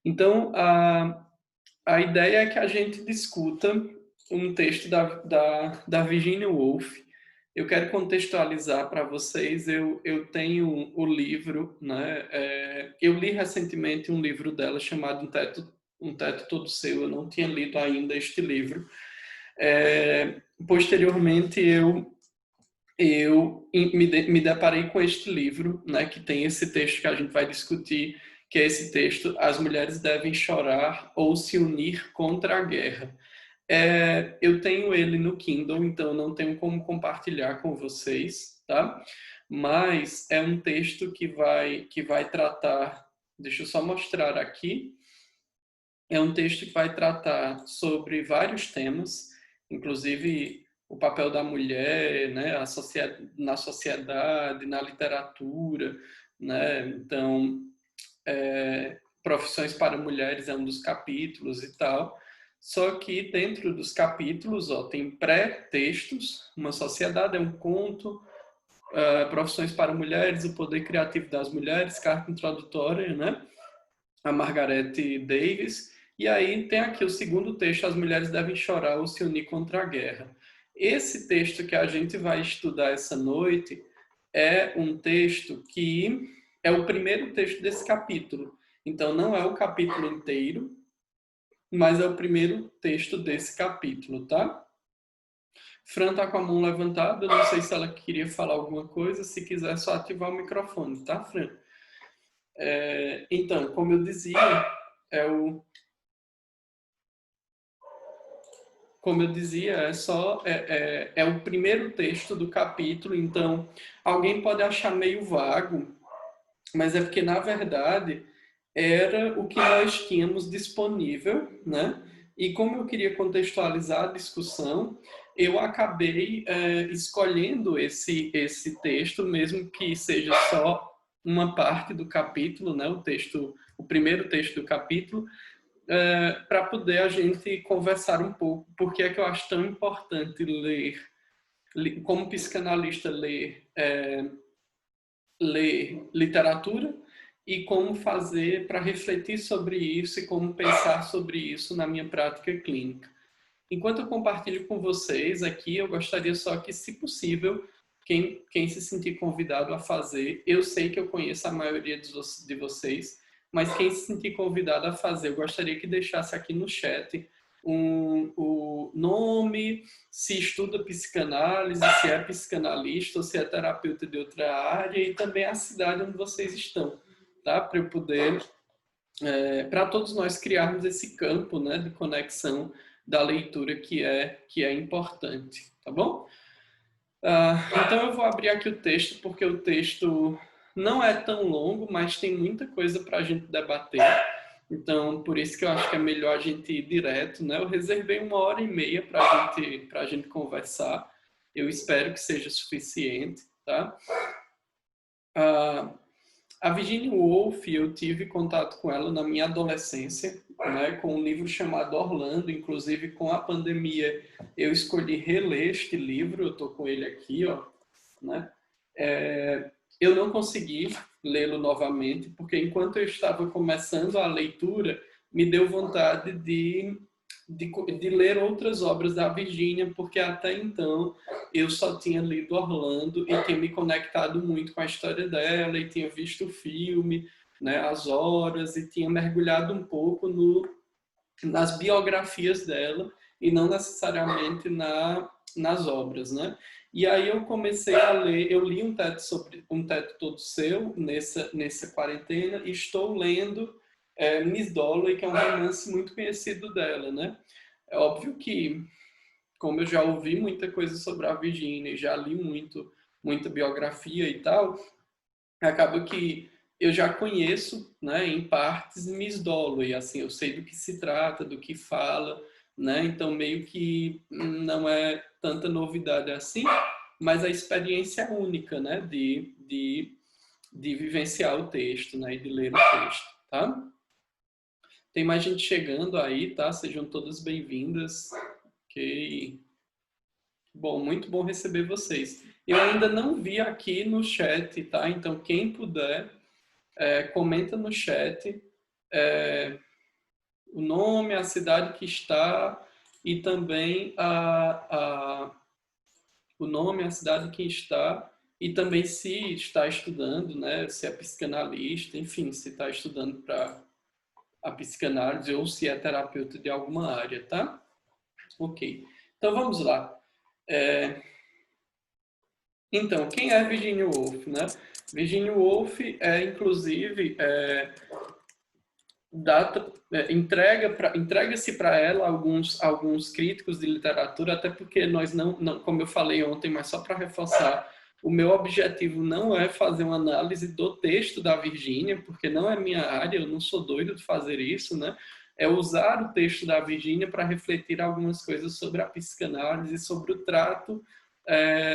Então, a ideia é que a gente discuta um texto da Virginia Woolf. Eu quero contextualizar para vocês, eu tenho o livro, né? Eu li recentemente um livro dela chamado Um Teto Todo Seu, eu não tinha lido ainda este livro. Posteriormente, eu me deparei com este livro, né, que tem esse texto que a gente vai discutir, que é esse texto: As Mulheres Devem Chorar ou Se Unir contra a Guerra. Eu tenho ele no Kindle, então não tenho como compartilhar com vocês, tá? Mas é um texto que vai tratar, deixa eu só mostrar aqui, é um texto que vai tratar sobre vários temas, inclusive o papel da mulher, né, na sociedade, na literatura, né? Então, profissões para mulheres é um dos capítulos e tal. Só que dentro dos capítulos, ó, tem pré-textos, Uma Sociedade é um Conto, Profissões para Mulheres, O Poder Criativo das Mulheres, carta introdutória, né? A Margaret Davis. E aí tem aqui o segundo texto: As Mulheres Devem Chorar ou Se Unir contra a Guerra. Esse texto que a gente vai estudar essa noite é um texto que é o primeiro texto desse capítulo. Então, não é o capítulo inteiro, mas é o primeiro texto desse capítulo, tá? Fran tá com a mão levantada, não sei se ela queria falar alguma coisa, se quiser só ativar o microfone, tá, Fran? Então, como eu dizia, é o como eu dizia, é o primeiro texto do capítulo, então alguém pode achar meio vago, mas é porque, na verdade, era o que nós tínhamos disponível, né? E como eu queria contextualizar a discussão, eu acabei escolhendo esse texto, mesmo que seja só uma parte do capítulo, né? O primeiro texto do capítulo, para poder a gente conversar um pouco, porque é que eu acho tão importante como psicanalista, ler literatura e como fazer para refletir sobre isso e como pensar sobre isso na minha prática clínica. Enquanto eu compartilho com vocês aqui, eu gostaria só que, se possível, quem se sentir convidado a fazer, eu sei que eu conheço a maioria de vocês, mas quem se sentir convidado a fazer, eu gostaria que deixasse aqui no chat o nome, se estuda psicanálise, se é psicanalista ou se é terapeuta de outra área, e também a cidade onde vocês estão, tá? Para eu poder, para todos nós criarmos esse campo, né, de conexão da leitura que é importante, tá bom? Então eu vou abrir aqui o texto, porque o texto não é tão longo, mas tem muita coisa para a gente debater. Então, por isso que eu acho que é melhor a gente ir direto, né? Eu reservei 1h30 para a gente conversar. Eu espero que seja suficiente, tá? A Virginia Woolf, eu tive contato com ela na minha adolescência, né, com um livro chamado Orlando. Inclusive, com a pandemia, eu escolhi reler este livro, eu estou com ele aqui, ó, né? Eu não consegui lê-lo novamente, porque enquanto eu estava começando a leitura, me deu vontade de ler outras obras da Virginia, porque até então eu só tinha lido Orlando e tinha me conectado muito com a história dela, e tinha visto o filme, né, As Horas, e tinha mergulhado um pouco nas biografias dela, e não necessariamente nas obras, né? E aí eu comecei a ler, eu li Um Teto Todo Seu nessa quarentena, e estou lendo Miss Dalloway, que é um romance muito conhecido dela, né? É óbvio que, como eu já ouvi muita coisa sobre a Virginia, já li muita biografia e tal, acaba que eu já conheço, né, em partes, Miss Dalloway, assim, eu sei do que se trata, do que fala, né, então meio que não é tanta novidade assim, mas a experiência é única, né, de vivenciar o texto, né, e de ler o texto, tá? Tem mais gente chegando aí, tá? Sejam todas bem-vindas. Ok. Bom, muito bom receber vocês. Eu ainda não vi aqui no chat, tá? Então, quem puder, comenta no chat o nome, a cidade que está e também o nome, a cidade que está e também se está estudando, né? Se é psicanalista, enfim, se está estudando para a psicanálise ou se é terapeuta de alguma área, tá? Ok. Então vamos lá. Então, quem é Virginia Woolf, né? Virginia Woolf inclusive, entrega-se para ela alguns críticos de literatura, até porque nós não, como eu falei ontem, mas só para reforçar, o meu objetivo não é fazer uma análise do texto da Virginia, porque não é minha área, eu não sou doido de fazer isso, né? É usar o texto da Virginia para refletir algumas coisas sobre a psicanálise, sobre o trato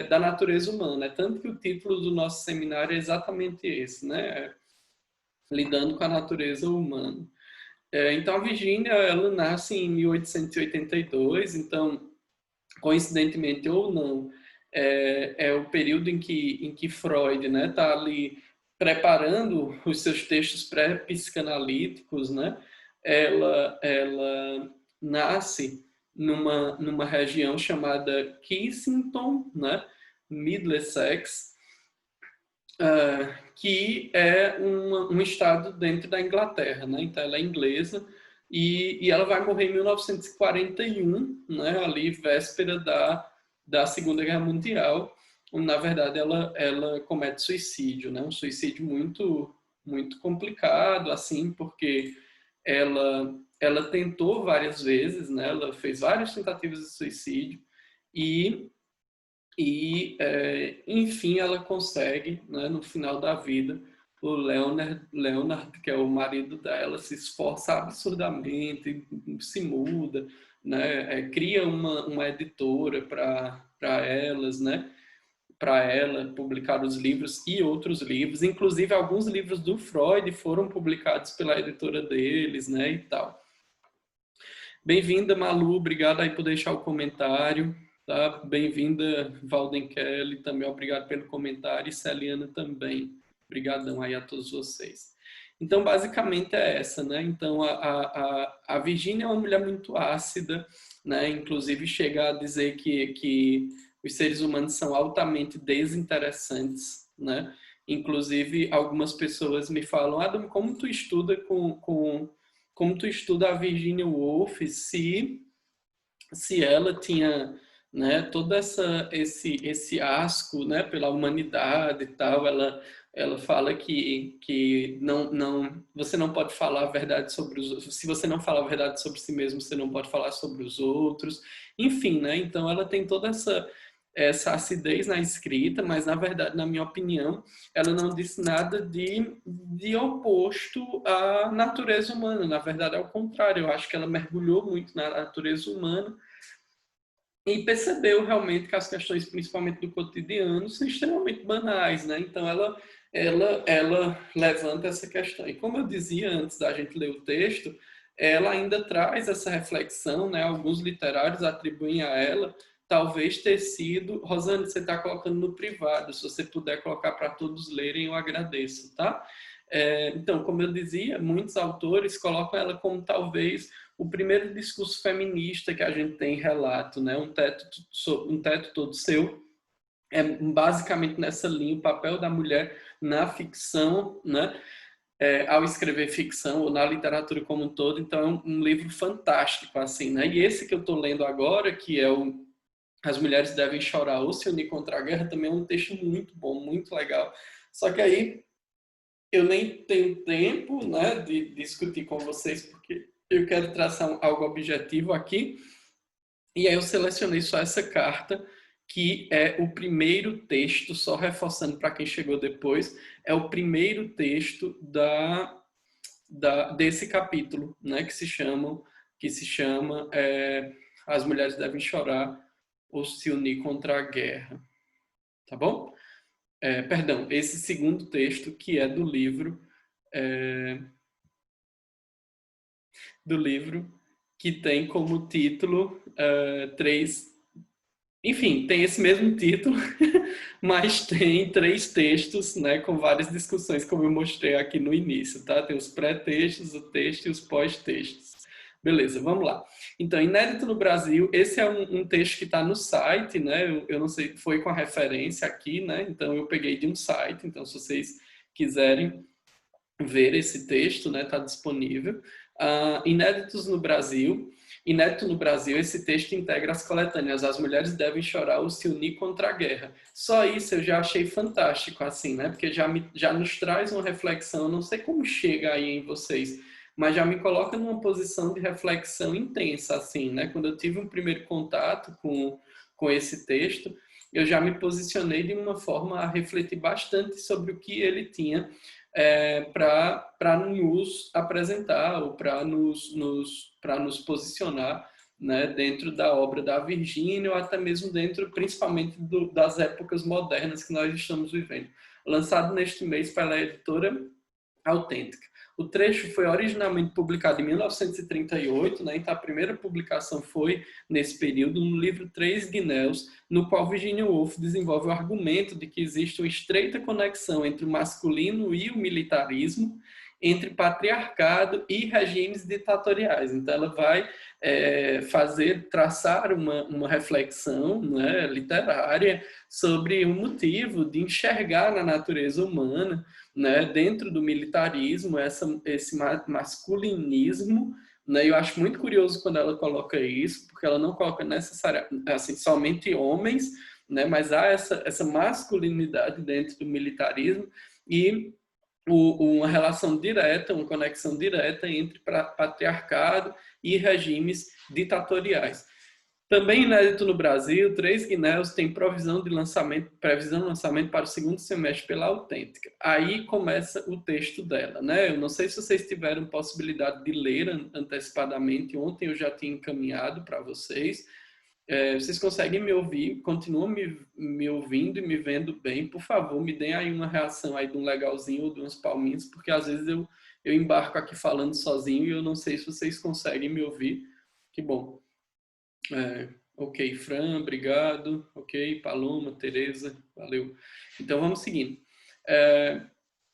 da natureza humana. É tanto que o título do nosso seminário é exatamente esse, né? Lidando com a natureza humana. Então, a Virginia, ela nasce em 1882, então, coincidentemente ou não, é o período em que Freud, né, está ali preparando os seus textos pré-psicanalíticos, né? Ela nasce numa região chamada Kensington, né, Middlesex, que é um estado dentro da Inglaterra, né? Então ela é inglesa e ela vai morrer em 1941, né? Ali véspera da Segunda Guerra Mundial. Na verdade, ela comete suicídio, né? Um suicídio muito complicado, assim, porque ela tentou várias vezes, né? Ela fez várias tentativas de suicídio enfim, ela consegue, né, no final da vida, o Leonard, que é o marido dela, se esforça absurdamente, se muda, né, cria uma editora para elas, né, para ela publicar os livros e outros livros, inclusive alguns livros do Freud foram publicados pela editora deles, né, e tal. Bem-vinda, Malu, obrigado aí por deixar o comentário. Tá? Bem-vinda, Valden Kelly, também obrigado pelo comentário, e Celiana também. Obrigadão aí a todos vocês. Então, basicamente é essa, né? Então, a Virginia é uma mulher muito ácida, né? Inclusive chega a dizer que os seres humanos são altamente desinteressantes, né? Inclusive, algumas pessoas me falam, Adam, como tu estuda como tu estuda a Virginia Woolf se ela tinha, né, todo esse asco, né, pela humanidade e tal, ela fala que você não pode falar a verdade sobre os outros. Se você não falar a verdade sobre si mesmo, você não pode falar sobre os outros. Enfim, né? Então ela tem toda essa acidez na escrita, mas na verdade, na minha opinião, ela não disse nada de oposto à natureza humana. Na verdade, é o contrário. Eu acho que ela mergulhou muito na natureza humana e percebeu realmente que as questões, principalmente do cotidiano, são extremamente banais, né? Então ela levanta essa questão. E como eu dizia antes da gente ler o texto, ela ainda traz essa reflexão, né? Alguns literários atribuem a ela talvez ter sido... Rosane, você está colocando no privado, se você puder colocar para todos lerem, eu agradeço, tá? Então, como eu dizia, muitos autores colocam ela como talvez o primeiro discurso feminista que a gente tem em relato, né? Um teto todo seu. É basicamente nessa linha o papel da mulher na ficção, né? Ao escrever ficção ou na literatura como um todo. Então é um livro fantástico, assim, né? E esse que eu estou lendo agora, que é As Mulheres Devem Chorar ou Se Unir contra a Guerra, também é um texto muito bom, muito legal. Só que aí eu nem tenho tempo, né, de discutir com vocês, porque eu quero traçar algo objetivo aqui. E aí eu selecionei só essa carta, que é o primeiro texto, só reforçando para quem chegou depois, é o primeiro texto desse capítulo, né, que se chama As Mulheres Devem Chorar ou Se Unir contra a Guerra. Tá bom? Perdão, esse segundo texto, que é do livro que tem como título três... Enfim, tem esse mesmo título, mas tem 3 textos, né, com várias discussões, como eu mostrei aqui no início, tá? Tem os pré-textos, o texto e os pós-textos. Beleza, vamos lá. Então, Inédito no Brasil, esse é um texto que está no site, né? Eu não sei, foi com a referência aqui, né? Então, eu peguei de um site. Então, se vocês quiserem ver esse texto, né? Está disponível. Inéditos no Brasil. Inédito no Brasil, esse texto integra as coletâneas As Mulheres Devem Chorar ou Se Unir contra a Guerra. Só isso eu já achei fantástico, assim, né? Porque já nos traz uma reflexão, eu não sei como chega aí em vocês, mas já me coloca numa posição de reflexão intensa, assim, né? Quando eu tive um primeiro contato com esse texto, eu já me posicionei de uma forma a refletir bastante sobre o que ele tinha para nos apresentar ou para nos posicionar, né, dentro da obra da Virgínia, ou até mesmo dentro, principalmente, das épocas modernas que nós estamos vivendo. Lançado neste mês pela editora Autêntica. O trecho foi originalmente publicado em 1938, né? Então a primeira publicação foi nesse período no livro Três Guinéus, no qual Virginia Woolf desenvolve o argumento de que existe uma estreita conexão entre o masculino e o militarismo, entre patriarcado e regimes ditatoriais. Então ela vai traçar uma reflexão, né, literária sobre o motivo de enxergar na natureza humana, né, dentro do militarismo, esse masculinismo, né, eu acho muito curioso quando ela coloca isso, porque ela não coloca necessariamente assim, somente homens, né, mas há essa masculinidade dentro do militarismo e uma relação direta, uma conexão direta entre patriarcado e regimes ditatoriais. Também inédito no Brasil, Três Guinéus tem previsão de lançamento para o segundo semestre pela Autêntica. Aí começa o texto dela, né? Eu não sei se vocês tiveram possibilidade de ler antecipadamente. Ontem eu já tinha encaminhado para vocês. Vocês conseguem me ouvir? Continuam me ouvindo e me vendo bem? Por favor, me deem aí uma reação aí de um legalzinho ou de umas palminhas, porque às vezes eu embarco aqui falando sozinho e eu não sei se vocês conseguem me ouvir. Que bom. Ok, Fran, obrigado. Ok, Paloma, Tereza, valeu. Então vamos seguindo.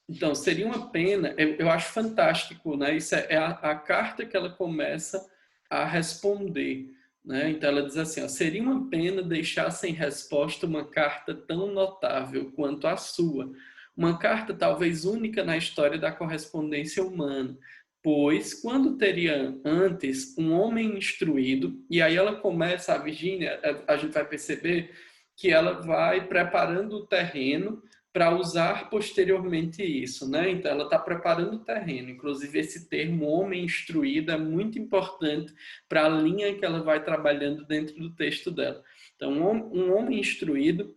Então, seria uma pena, eu acho fantástico, né? Isso é a carta que ela começa a responder, né? Então ela diz assim, ó, seria uma pena deixar sem resposta uma carta tão notável quanto a sua. Uma carta talvez única na história da correspondência humana, pois quando teria antes um homem instruído, e aí ela começa, a Virgínia, a gente vai perceber que ela vai preparando o terreno para usar posteriormente isso, né? Então ela está preparando o terreno. Inclusive esse termo homem instruído é muito importante para a linha que ela vai trabalhando dentro do texto dela. Então um homem instruído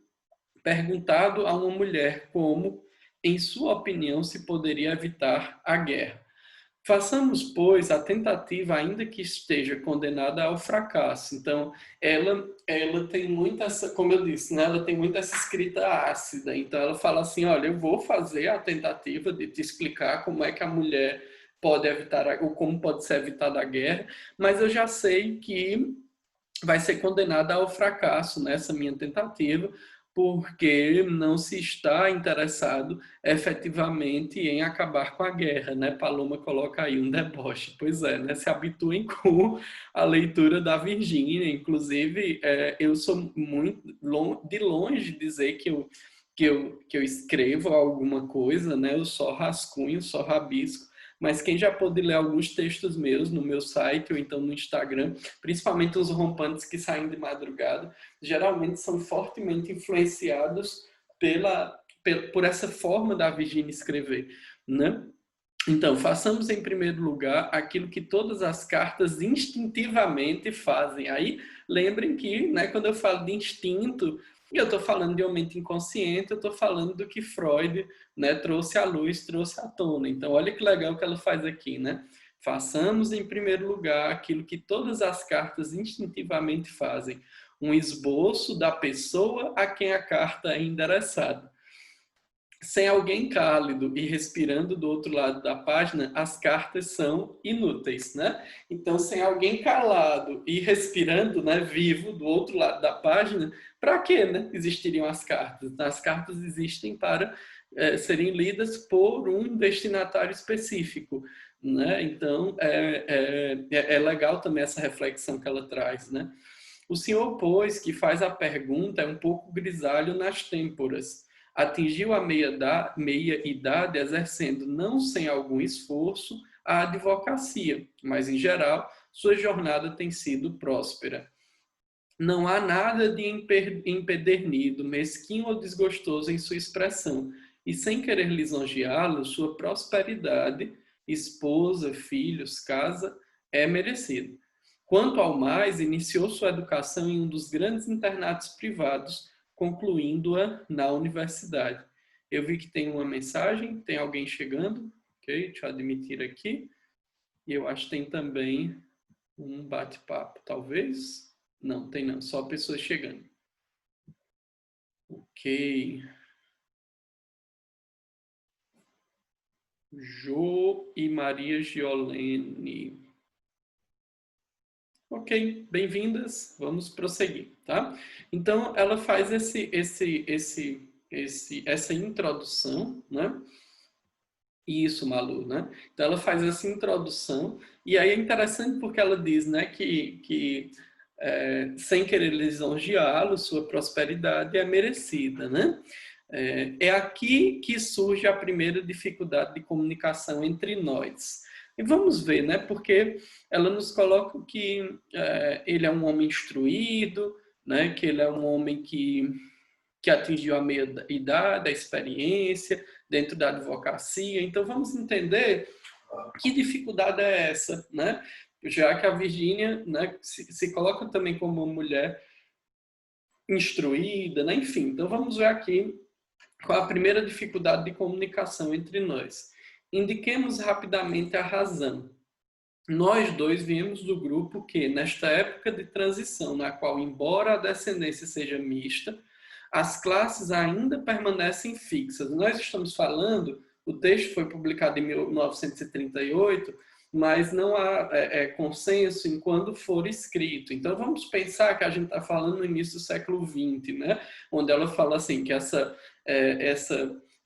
perguntado a uma mulher como, em sua opinião, se poderia evitar a guerra. Façamos, pois, a tentativa, ainda que esteja condenada ao fracasso. Então, ela tem muita essa, como eu disse, né? Ela tem muita essa escrita ácida. Então, ela fala assim, olha, eu vou fazer a tentativa de te explicar como é que a mulher pode evitar, ou como pode ser evitada a guerra, mas eu já sei que vai ser condenada ao fracasso nessa minha tentativa, porque não se está interessado efetivamente em acabar com a guerra, né? Paloma coloca aí um deboche. Pois é, né? Se habituem com a leitura da Virgínia. Inclusive, eu sou muito de longe dizer que eu escrevo alguma coisa, né? Eu só rascunho, só rabisco. Mas quem já pôde ler alguns textos meus no meu site ou então no Instagram, principalmente os rompantes que saem de madrugada, geralmente são fortemente influenciados por essa forma da Virgínia escrever, né? Então, façamos em primeiro lugar aquilo que todas as cartas instintivamente fazem. Aí, lembrem que, né, quando eu falo de instinto, eu estou falando de uma mente inconsciente, eu estou falando do que Freud, né, trouxe à luz, trouxe à tona. Então, olha que legal que ela faz aqui, né? Façamos em primeiro lugar aquilo que todas as cartas instintivamente fazem. Um esboço da pessoa a quem a carta é endereçada. Sem alguém cálido e respirando do outro lado da página, as cartas são inúteis, né? Então, sem alguém calado e respirando, né, vivo do outro lado da página, para que, né, existiriam as cartas? As cartas existem para serem lidas por um destinatário específico. né? Então, é legal também essa reflexão que ela traz, né? O senhor, pois, que faz a pergunta, é um pouco grisalho nas têmporas. Atingiu a meia-idade exercendo, não sem algum esforço, a advocacia, mas, em geral, sua jornada tem sido próspera. Não há nada de empedernido, mesquinho ou desgostoso em sua expressão, e sem querer lisonjeá-lo, sua prosperidade, esposa, filhos, casa, é merecida. Quanto ao mais, iniciou sua educação em um dos grandes internatos privados, concluindo-a na universidade. Eu vi que tem uma mensagem, tem alguém chegando, ok? Deixa eu admitir aqui. E eu acho que tem também um bate-papo, talvez. Não, tem não, só pessoas chegando. Ok. Jo e Maria Giolene. Ok, bem-vindas, vamos prosseguir, tá? Então, ela faz essa introdução, né? Isso, Malu, né? Então, ela faz essa introdução, e aí é interessante porque ela diz, né, que sem querer lisonjeá-lo, sua prosperidade é merecida, né? É aqui que surge a primeira dificuldade de comunicação entre nós. E vamos ver, né? Porque ela nos coloca que ele é um homem instruído, né? Que ele é um homem que atingiu a meia-idade, a experiência dentro da advocacia. Então, vamos entender que dificuldade é essa, né? Já que a Virgínia, né, se coloca também como uma mulher instruída, né? Enfim. Então, vamos ver aqui qual a primeira dificuldade de comunicação entre nós. Indiquemos rapidamente a razão. Nós dois viemos do grupo que, nesta época de transição, na qual, embora a descendência seja mista, as classes ainda permanecem fixas. Nós estamos falando, o texto foi publicado em 1938, mas não há consenso em quando for escrito. Então, vamos pensar que a gente está falando no início do século XX, né? Onde ela fala assim, que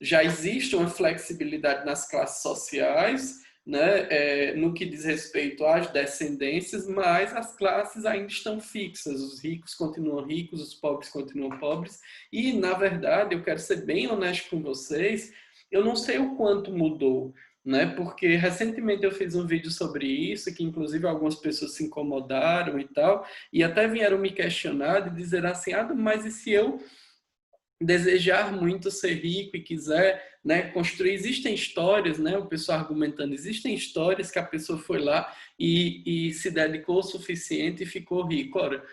já existe uma flexibilidade nas classes sociais, né, no que diz respeito às descendências, mas as classes ainda estão fixas, os ricos continuam ricos, os pobres continuam pobres, e, na verdade, eu quero ser bem honesto com vocês, eu não sei o quanto mudou, né, porque recentemente eu fiz um vídeo sobre isso, que inclusive algumas pessoas se incomodaram e tal, e até vieram me questionar e dizer assim, mas e se eu desejar muito ser rico e quiser, né, construir, existem histórias, né, o pessoal argumentando, existem histórias que a pessoa foi lá e se dedicou o suficiente e ficou rico. Ora,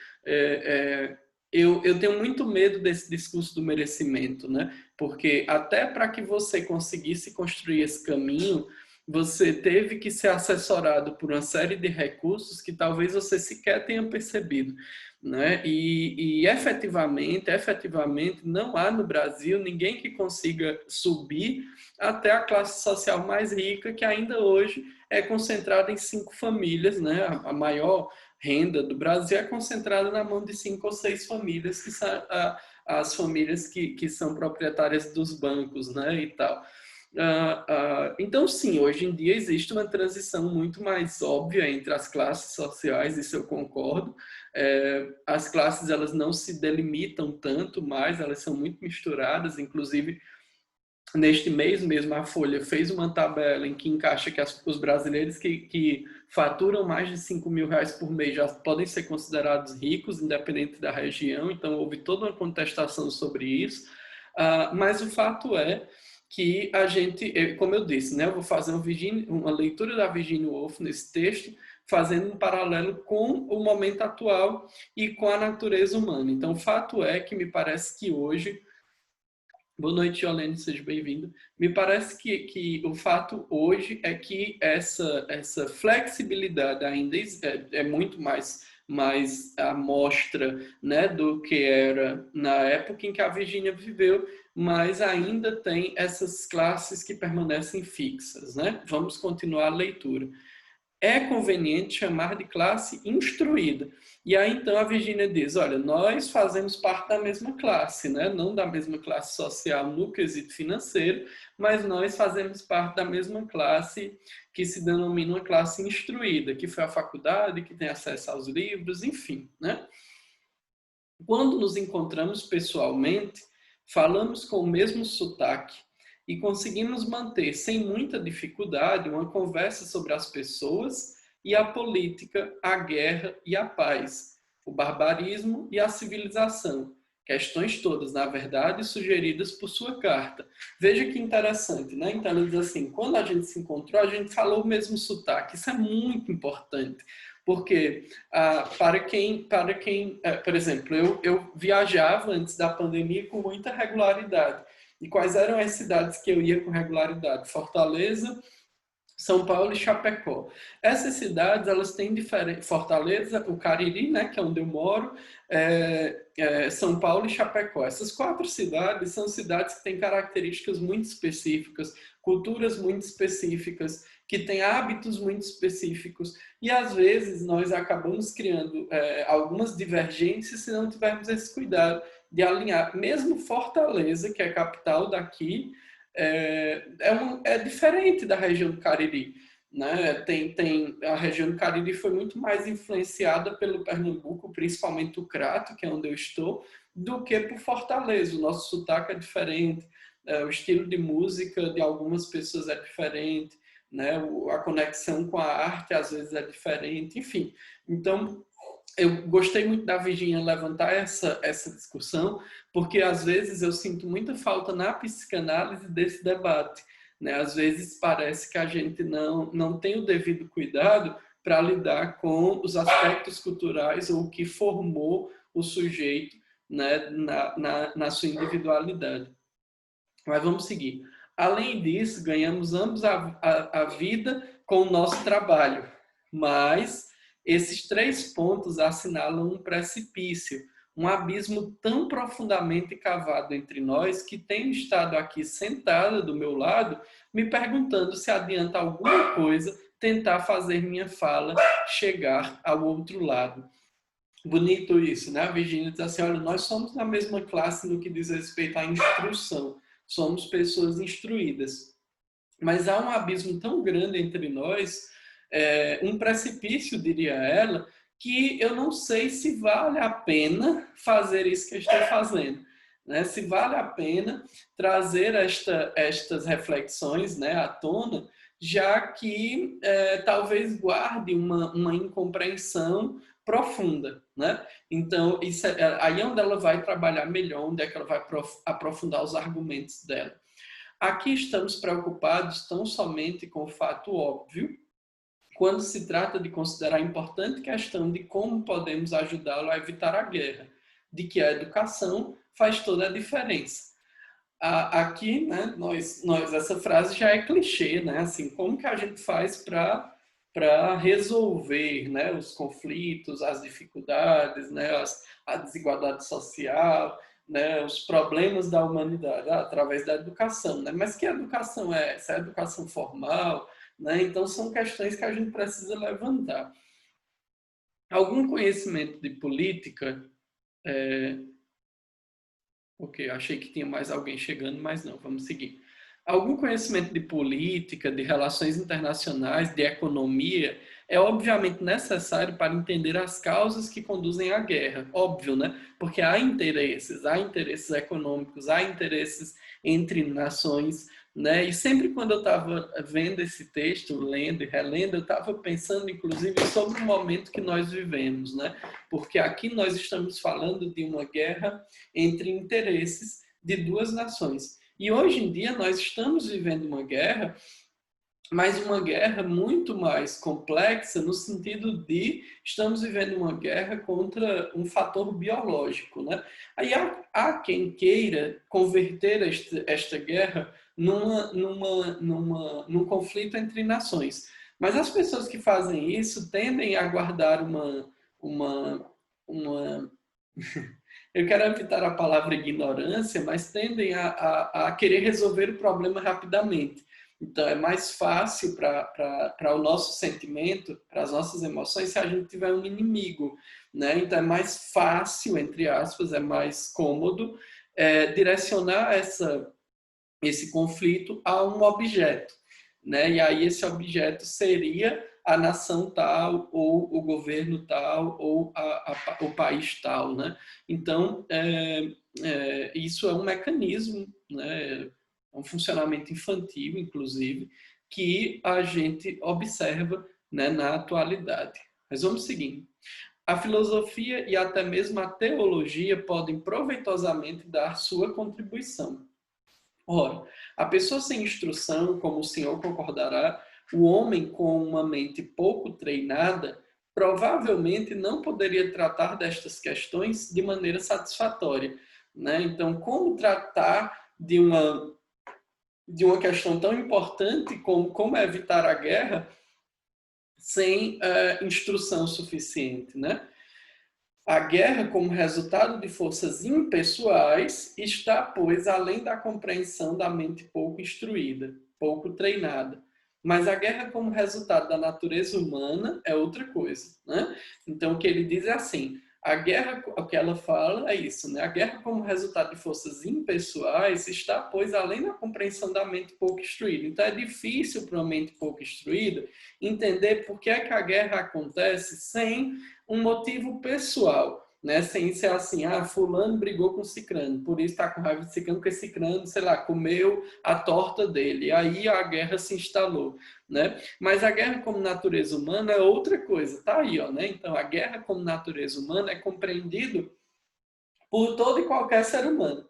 eu tenho muito medo desse discurso do merecimento, né, porque até para que você conseguisse construir esse caminho, você teve que ser assessorado por uma série de recursos que talvez você sequer tenha percebido, né? E efetivamente, não há no Brasil ninguém que consiga subir até a classe social mais rica, que ainda hoje é concentrada em 5 famílias, né? A maior renda do Brasil é concentrada na mão de 5 ou 6 famílias, que são as famílias que são proprietárias dos bancos, né? E tal. Então, sim, hoje em dia existe uma transição muito mais óbvia entre as classes sociais, isso eu concordo. As classes, elas não se delimitam tanto mais, elas são muito misturadas, inclusive neste mês mesmo a Folha fez uma tabela em que encaixa que os brasileiros que faturam mais de 5 mil reais por mês já podem ser considerados ricos, independente da região, então houve toda uma contestação sobre isso, mas o fato é que a gente, como eu disse, né, eu vou fazer uma leitura da Virginia Woolf nesse texto, fazendo um paralelo com o momento atual e com a natureza humana. Então, o fato é que me parece que hoje... Boa noite, Jolene, seja bem-vindo. Me parece que o fato hoje é que essa flexibilidade ainda é muito mais à mostra, né, do que era na época em que a Virgínia viveu, mas ainda tem essas classes que permanecem fixas, né? Vamos continuar a leitura. é conveniente chamar de classe instruída. E aí, então, a Virgínia diz, olha, nós fazemos parte da mesma classe, né? Não da mesma classe social no quesito financeiro, mas nós fazemos parte da mesma classe que se denomina uma classe instruída, que foi a faculdade, que tem acesso aos livros, enfim, né? Quando nos encontramos pessoalmente, falamos com o mesmo sotaque e conseguimos manter, sem muita dificuldade, uma conversa sobre as pessoas e a política, a guerra e a paz, o barbarismo e a civilização. Questões todas, na verdade, sugeridas por sua carta. Veja que interessante, né? Então, ele diz assim, quando a gente se encontrou, a gente falou o mesmo sotaque. Isso é muito importante, porque por exemplo, eu viajava antes da pandemia com muita regularidade. E quais eram as cidades que eu ia com regularidade? Fortaleza, São Paulo e Chapecó. Essas cidades, elas têm diferente. Fortaleza, o Cariri, né, que é onde eu moro, São Paulo e Chapecó. Essas 4 cidades são cidades que têm características muito específicas, culturas muito específicas, que têm hábitos muito específicos. E, às vezes, nós acabamos criando algumas divergências se não tivermos esse cuidado de alinhar. Mesmo Fortaleza, que é a capital daqui, é diferente da região do Cariri, né? A região do Cariri foi muito mais influenciada pelo Pernambuco, principalmente o Crato, que é onde eu estou, do que por Fortaleza. O nosso sotaque é diferente, o estilo de música de algumas pessoas é diferente, né? A conexão com a arte às vezes é diferente, enfim. Então, eu gostei muito da Virginia levantar essa discussão, porque às vezes eu sinto muita falta na psicanálise desse debate, né? Às vezes parece que a gente não tem o devido cuidado para lidar com os aspectos culturais ou o que formou o sujeito, né, na sua individualidade. Mas vamos seguir. Além disso, ganhamos ambos a vida com o nosso trabalho, mas esses 3 pontos assinalam um precipício, um abismo tão profundamente cavado entre nós que tenho estado aqui sentada do meu lado, me perguntando se adianta alguma coisa tentar fazer minha fala chegar ao outro lado. Bonito isso, né? A Virginia diz assim, olha, nós somos da mesma classe no que diz respeito à instrução, somos pessoas instruídas, mas há um abismo tão grande entre nós, um precipício, diria ela, que eu não sei se vale a pena fazer isso que eu estou fazendo. Né? Se vale a pena trazer estas reflexões, né, à tona, já que talvez guarde uma incompreensão profunda. Né? Então, aí é onde ela vai trabalhar melhor, onde é que ela vai aprofundar os argumentos dela. Aqui estamos preocupados tão somente com o fato óbvio, quando se trata de considerar a importante questão de como podemos ajudá-lo a evitar a guerra, de que a educação faz toda a diferença. Aqui, né, essa frase já é clichê, né? Assim, como que a gente faz para resolver, né, os conflitos, as dificuldades, né, a desigualdade social, né, os problemas da humanidade através da educação, né? Mas que educação é essa? É a educação formal, né? Então são questões que a gente precisa levantar. Algum conhecimento de política? Ok, achei que tinha mais alguém chegando, mas não, vamos seguir. Algum conhecimento de política, de relações internacionais, de economia, é obviamente necessário para entender as causas que conduzem à guerra. Óbvio, né? Porque há interesses econômicos, há interesses entre nações, né? E sempre quando eu estava vendo esse texto, lendo e relendo, eu estava pensando, inclusive, sobre o momento que nós vivemos, né? Porque aqui nós estamos falando de uma guerra entre interesses de 2 nações. E hoje em dia nós estamos vivendo uma guerra, mas uma guerra muito mais complexa no sentido de estamos vivendo uma guerra contra um fator biológico, né? Aí há quem queira converter esta guerra num conflito entre nações. Mas as pessoas que fazem isso tendem a guardar uma eu quero evitar a palavra ignorância, mas tendem a querer resolver o problema rapidamente. Então, é mais fácil para o nosso sentimento, para as nossas emoções, se a gente tiver um inimigo, né? Então, é mais fácil, entre aspas, é mais cômodo direcionar esse conflito a um objeto, né? E aí esse objeto seria a nação tal, ou o governo tal, ou o país tal, né? Então, isso é um mecanismo, né? Um funcionamento infantil, inclusive, que a gente observa, né, na atualidade. Mas vamos seguindo. A filosofia e até mesmo a teologia podem proveitosamente dar sua contribuição. Ora, a pessoa sem instrução, como o senhor concordará, o homem com uma mente pouco treinada, provavelmente não poderia tratar destas questões de maneira satisfatória, né? Então, como tratar de uma questão tão importante como evitar a guerra sem instrução suficiente, né? A guerra, como resultado de forças impessoais, está, pois, além da compreensão da mente pouco instruída, pouco treinada. Mas a guerra, como resultado da natureza humana, é outra coisa, né? Então, o que ele diz é assim: a guerra, o que ela fala é isso, né? A guerra, como resultado de forças impessoais, está, pois, além da compreensão da mente pouco instruída. Então, é difícil para uma mente pouco instruída entender por que é que a guerra acontece sem um motivo pessoal, né? Sem ser assim, fulano brigou com cicrano, por isso está com raiva de cicrano, porque cicrano, sei lá, comeu a torta dele, aí a guerra se instalou, né? Mas a guerra como natureza humana é outra coisa, tá aí, ó, né? Então, a guerra como natureza humana é compreendido por todo e qualquer ser humano,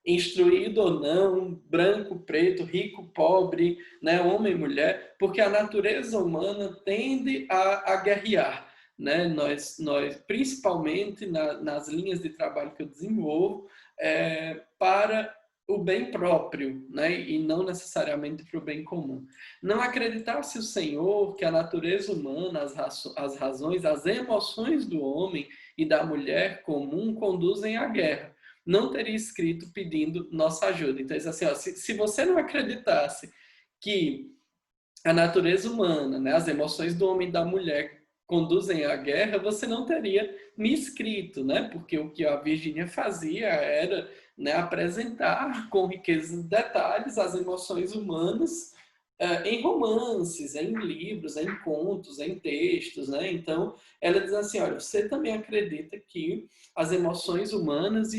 instruído ou não, branco, preto, rico, pobre, né, homem, mulher, porque a natureza humana tende a guerrear, né? Nós principalmente nas linhas de trabalho que eu desenvolvo, para o bem próprio, né? E não necessariamente para o bem comum. Não acreditasse o Senhor que a natureza humana, as razões, as emoções do homem e da mulher comum conduzem à guerra, não teria escrito pedindo nossa ajuda. Então, diz assim, ó, se você não acreditasse que a natureza humana, né, as emoções do homem e da mulher conduzem à guerra, você não teria me escrito, né? Porque o que a Virgínia fazia era, né, apresentar com riqueza de detalhes as emoções humanas em romances, em livros, em contos, em textos, né? Então, ela diz assim, olha, você também acredita que as emoções humanas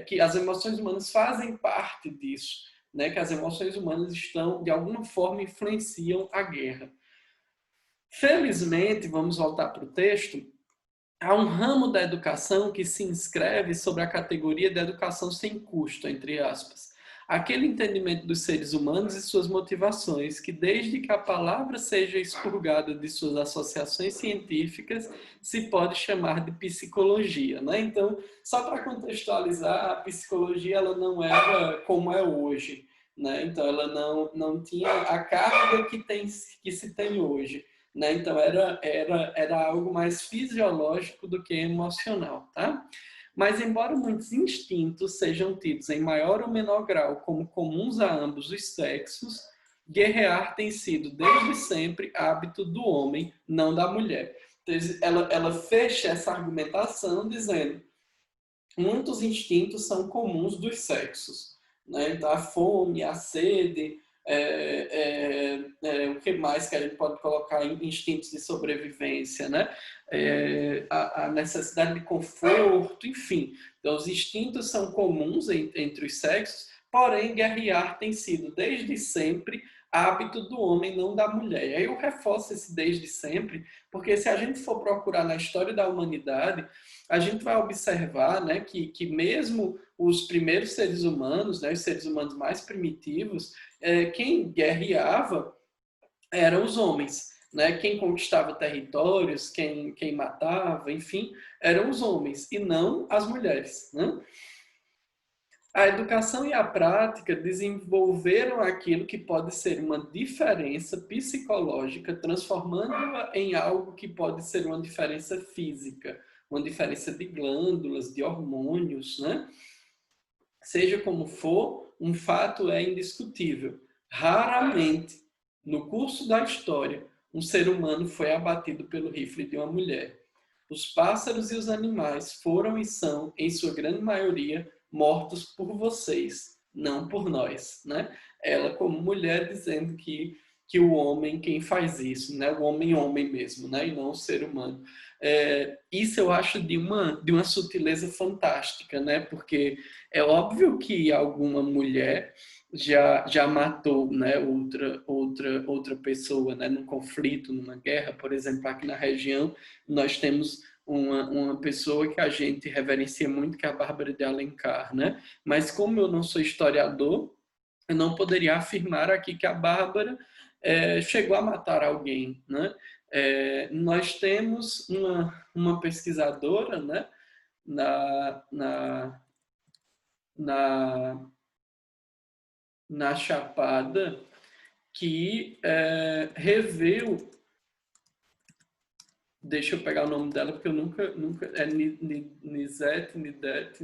que as emoções humanas fazem parte disso, né? Que as emoções humanas estão, de alguma forma, influenciam a guerra. Felizmente, vamos voltar para o texto, há um ramo da educação que se inscreve sobre a categoria da educação sem custo, entre aspas. Aquele entendimento dos seres humanos e suas motivações, que desde que a palavra seja expurgada de suas associações científicas, se pode chamar de psicologia, né? Então, só para contextualizar, a psicologia ela não era como é hoje, né? Então, ela não tinha a carga que se tem hoje, né? Então, era algo mais fisiológico do que emocional, tá? Mas, embora muitos instintos sejam tidos em maior ou menor grau como comuns a ambos os sexos, guerrear tem sido, desde sempre, hábito do homem, não da mulher. Então, ela fecha essa argumentação dizendo muitos instintos são comuns dos sexos, né? Então, a fome, a sede, o que mais que a gente pode colocar em instintos de sobrevivência, né? A necessidade de conforto, enfim. Então, os instintos são comuns entre os sexos, porém, guerrear tem sido, desde sempre, hábito do homem, não da mulher. E aí eu reforço esse desde sempre, porque se a gente for procurar na história da humanidade, a gente vai observar, né, que mesmo os primeiros seres humanos, né, os seres humanos mais primitivos, quem guerreava eram os homens, né? Quem conquistava territórios, quem matava, enfim, eram os homens e não as mulheres, né? A educação e a prática desenvolveram aquilo que pode ser uma diferença psicológica, transformando-a em algo que pode ser uma diferença física, uma diferença de glândulas, de hormônios, né? Seja como for, um fato é indiscutível. Raramente, no curso da história, um ser humano foi abatido pelo rifle de uma mulher. Os pássaros e os animais foram e são, em sua grande maioria, mortos por vocês, não por nós, né? Ela como mulher dizendo que o homem quem faz isso, né? O homem mesmo, né? E não o ser humano. Isso eu acho de uma sutileza fantástica, né? Porque é óbvio que alguma mulher já matou, né, outra pessoa, né, num conflito, numa guerra. Por exemplo, aqui na região nós temos uma pessoa que a gente reverencia muito, que é a Bárbara de Alencar, né? Mas como eu não sou historiador, eu não poderia afirmar aqui que a Bárbara chegou a matar alguém, né? Nós temos uma pesquisadora, né, na, na, na, na Chapada que reveu. Deixa eu pegar o nome dela, porque eu nunca é Nizete, Nidete,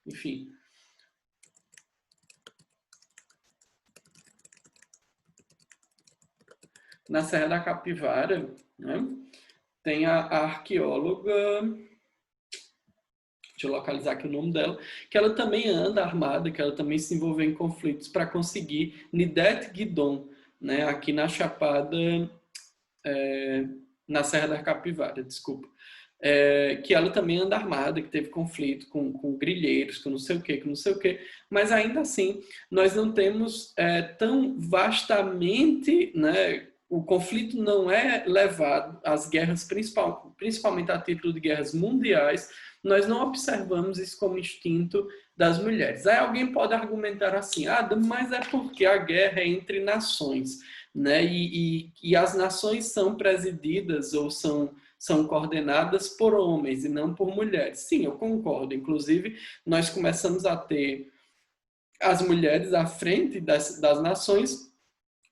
enfim. Na Serra da Capivara, né, tem a arqueóloga, deixa eu localizar aqui o nome dela, que ela também anda armada, que ela também se envolveu em conflitos para conseguir Nidete Guidon, né, aqui na Chapada, na Serra da Capivara, desculpa. Que ela também anda armada, que teve conflito com grilheiros, com não sei o que, com não sei o que, mas ainda assim nós não temos tão vastamente, né, o conflito não é levado às guerras, principalmente a título de guerras mundiais, nós não observamos isso como instinto das mulheres. Aí alguém pode argumentar assim, mas é porque a guerra é entre nações, né? E as nações são presididas ou são coordenadas por homens e não por mulheres. Sim, eu concordo. Inclusive, nós começamos a ter as mulheres à frente das nações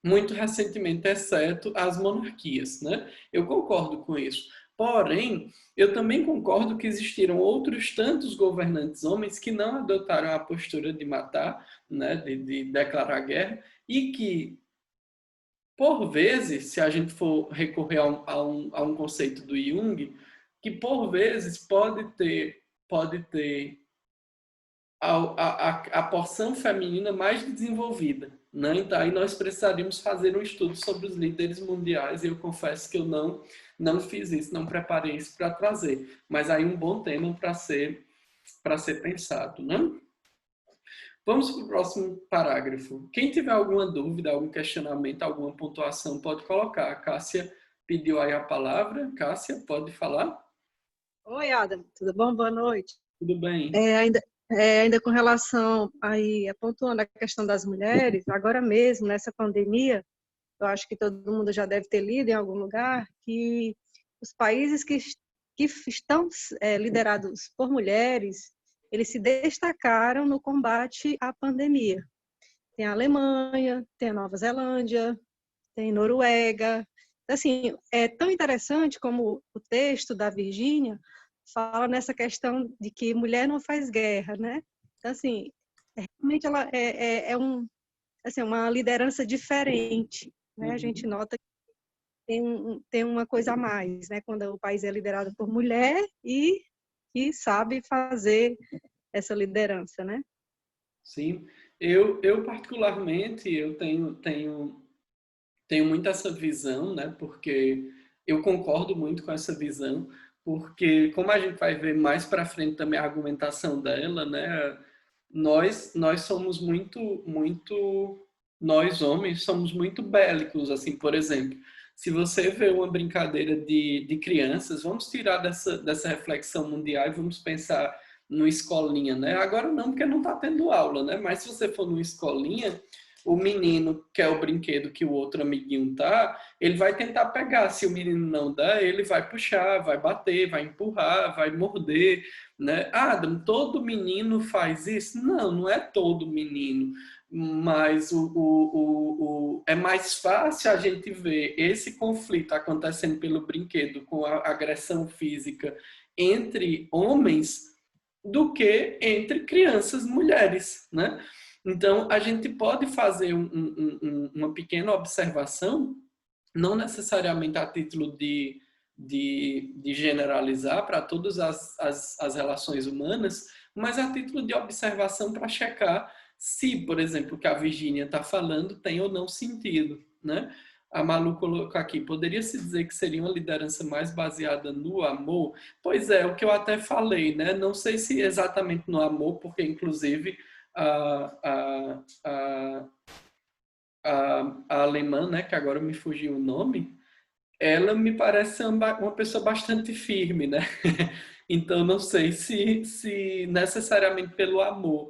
muito recentemente, exceto as monarquias, né? Eu concordo com isso. Porém, eu também concordo que existiram outros tantos governantes homens que não adotaram a postura de matar, né, de declarar guerra, e que, por vezes, se a gente for recorrer a um conceito do Jung, que por vezes pode ter a porção feminina mais desenvolvida, né? Então, aí nós precisaríamos fazer um estudo sobre os líderes mundiais, e eu confesso que eu não fiz isso, não preparei isso para trazer. Mas aí um bom tema para ser pensado, né? Vamos para o próximo parágrafo. Quem tiver alguma dúvida, algum questionamento, alguma pontuação, pode colocar. A Cássia pediu aí a palavra. Cássia, pode falar? Oi, Adam, tudo bom? Boa noite. Tudo bem. Ainda com relação aí, pontuando a questão das mulheres, agora mesmo, nessa pandemia, eu acho que todo mundo já deve ter lido em algum lugar que os países que estão liderados por mulheres, eles se destacaram no combate à pandemia. Tem a Alemanha, tem a Nova Zelândia, tem Noruega. Assim, é tão interessante como o texto da Virgínia fala nessa questão de que mulher não faz guerra, né? Então, assim, realmente ela assim, uma liderança diferente, né? A gente nota que tem uma coisa a mais, né? Quando o país é liderado por mulher e sabe fazer essa liderança, né? Sim. Eu particularmente, eu tenho muito essa visão, né? Porque eu concordo muito com essa visão, porque como a gente vai ver mais para frente também a argumentação dela, né? Nós somos nós homens somos muito bélicos, assim, por exemplo. Se você vê uma brincadeira de crianças, vamos tirar dessa reflexão mundial e vamos pensar numa escolinha, né? Agora não, porque não está tendo aula, né? Mas se você for numa escolinha, o menino quer o brinquedo que o outro amiguinho tá, ele vai tentar pegar. Se o menino não dá, ele vai puxar, vai bater, vai empurrar, vai morder, né? Adam, todo menino faz isso? Não, não é todo menino. Mas é mais fácil a gente ver esse conflito acontecendo pelo brinquedo com a agressão física entre homens do que entre crianças mulheres, né? Então, a gente pode fazer uma pequena observação, não necessariamente a título de generalizar para todas as relações humanas, mas a título de observação para checar se, por exemplo, o que a Virgínia está falando tem ou não sentido, né? A Malu colocou aqui, poderia-se dizer que seria uma liderança mais baseada no amor? Pois é, o que eu até falei, né? Não sei se exatamente no amor, porque inclusive a, a alemã, né, que agora me fugiu o nome, ela me parece ser uma pessoa bastante firme, né? Então, não sei se necessariamente pelo amor,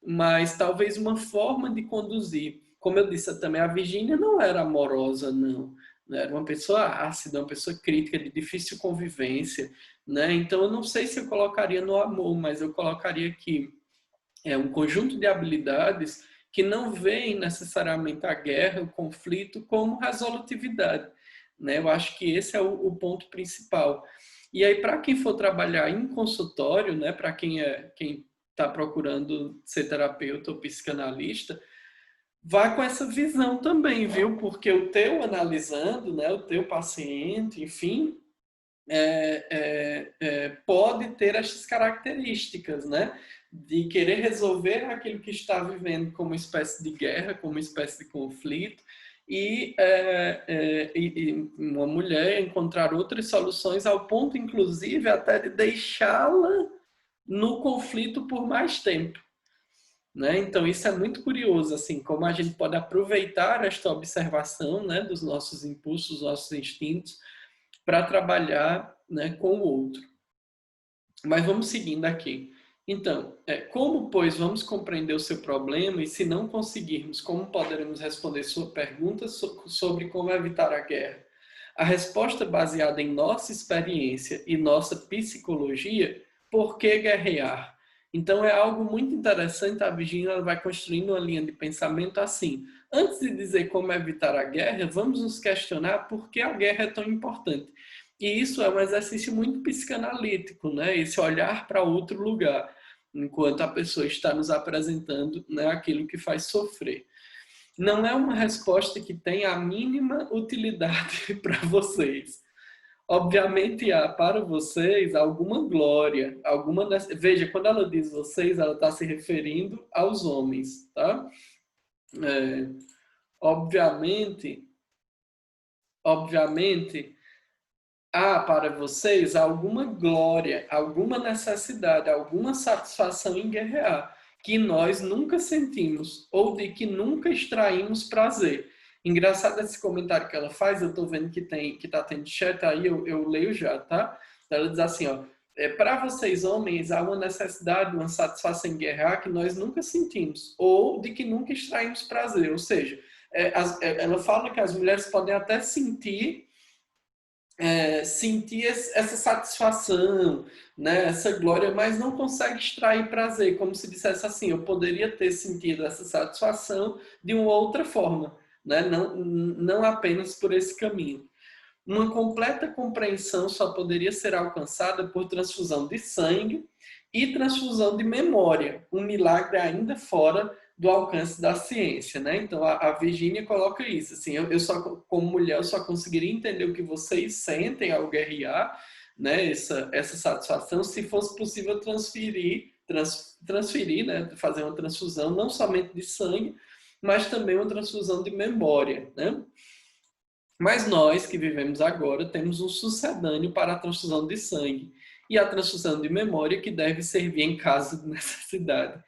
mas talvez uma forma de conduzir. Como eu disse também, a Virgínia não era amorosa, não. Era uma pessoa ácida, uma pessoa crítica, de difícil convivência, né? Então, eu não sei se eu colocaria no amor, mas eu colocaria aqui um conjunto de habilidades que não veem necessariamente a guerra, o conflito, como resolutividade, né? Eu acho que esse é o ponto principal. E aí, para quem for trabalhar em consultório, né, para quem está procurando ser terapeuta ou psicanalista, vá com essa visão também, viu? Porque o teu analisando, né, o teu paciente, enfim, pode ter essas características, né? De querer resolver aquilo que está vivendo como uma espécie de guerra, como uma espécie de conflito, e uma mulher encontrar outras soluções ao ponto, inclusive, até de deixá-la no conflito por mais tempo. Né? Então, isso é muito curioso, assim, como a gente pode aproveitar esta observação, né, dos nossos impulsos, dos nossos instintos, para trabalhar, né, com o outro. Mas vamos seguindo aqui. Então, como, pois, vamos compreender o seu problema e, se não conseguirmos, como poderemos responder sua pergunta sobre como evitar a guerra? A resposta baseada em nossa experiência e nossa psicologia, por que guerrear? Então, é algo muito interessante, a Virginia vai construindo uma linha de pensamento assim. Antes de dizer como evitar a guerra, vamos nos questionar por que a guerra é tão importante. E isso é um exercício muito psicanalítico, né? Esse olhar para outro lugar, enquanto a pessoa está nos apresentando, né, aquilo que faz sofrer. Não é uma resposta que tem a mínima utilidade para vocês. Obviamente há para vocês alguma glória, alguma... Veja, quando ela diz vocês, ela está se referindo aos homens, tá? Obviamente, há para vocês alguma glória, alguma necessidade, alguma satisfação em guerrear, que nós nunca sentimos ou de que nunca extraímos prazer. Engraçado esse comentário que ela faz, eu estou vendo que está tendo chat aí, eu leio já, tá? Ela diz assim, ó, para vocês homens há uma necessidade, uma satisfação em guerrear que nós nunca sentimos ou de que nunca extraímos prazer. Ou seja, ela fala que as mulheres podem até sentir essa satisfação, né, essa glória, mas não consegue extrair prazer, como se dissesse assim, eu poderia ter sentido essa satisfação de uma outra forma, né, não apenas por esse caminho. Uma completa compreensão só poderia ser alcançada por transfusão de sangue e transfusão de memória, um milagre ainda fora do alcance da ciência, né? Então a Virgínia coloca isso, assim, eu só, como mulher, eu só conseguiria entender o que vocês sentem ao guerrear, né? Essa satisfação, se fosse possível transferir, né? Fazer uma transfusão não somente de sangue, mas também uma transfusão de memória, né? Mas nós que vivemos agora temos um sucedâneo para a transfusão de sangue e a transfusão de memória que deve servir em caso de necessidade.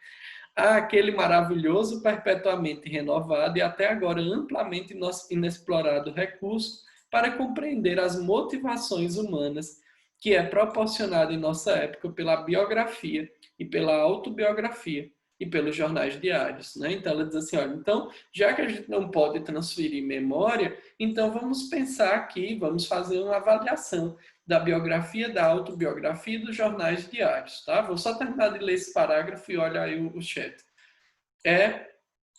Há aquele maravilhoso, perpetuamente renovado e até agora amplamente inexplorado recurso para compreender as motivações humanas que é proporcionado em nossa época pela biografia e pela autobiografia e pelos jornais diários, né? Então ela diz assim, olha, então, já que a gente não pode transferir memória, então vamos pensar aqui, vamos fazer uma avaliação da biografia, da autobiografia e dos jornais diários, tá? Vou só terminar de ler esse parágrafo e olha aí o chat. É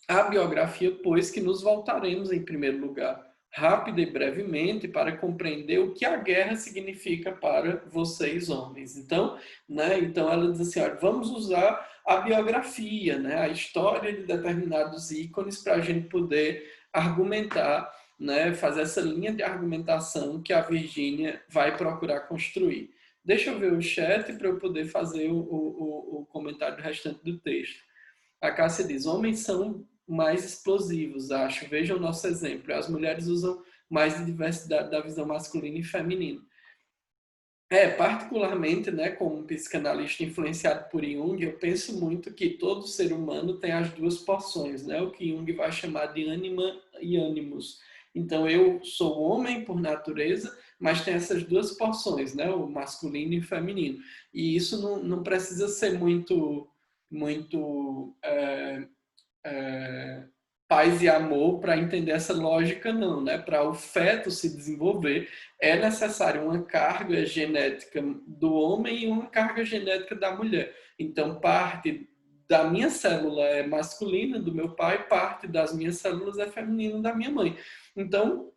a biografia, pois, que nos voltaremos em primeiro lugar, rápida e brevemente, para compreender o que a guerra significa para vocês, homens. Então, né, então ela diz assim, olha, vamos usar a biografia, né? A história de determinados ícones para a gente poder argumentar, né? Fazer essa linha de argumentação que a Virgínia vai procurar construir. Deixa eu ver o chat para eu poder fazer o comentário restante do texto. A Cássia diz, homens são mais explosivos, acho. Vejam o nosso exemplo. As mulheres usam mais de diversidade da visão masculina e feminina. Particularmente, né, como um psicanalista influenciado por Jung, eu penso muito que todo ser humano tem as duas porções, né, o que Jung vai chamar de ânima e ânimos. Então, eu sou homem por natureza, mas tem essas duas porções, né, o masculino e o feminino. E isso não precisa ser muito paz e amor para entender essa lógica, não, né? Para o feto se desenvolver, é necessário uma carga genética do homem e uma carga genética da mulher. Então, parte da minha célula é masculina, do meu pai, parte das minhas células é feminina, da minha mãe. Então,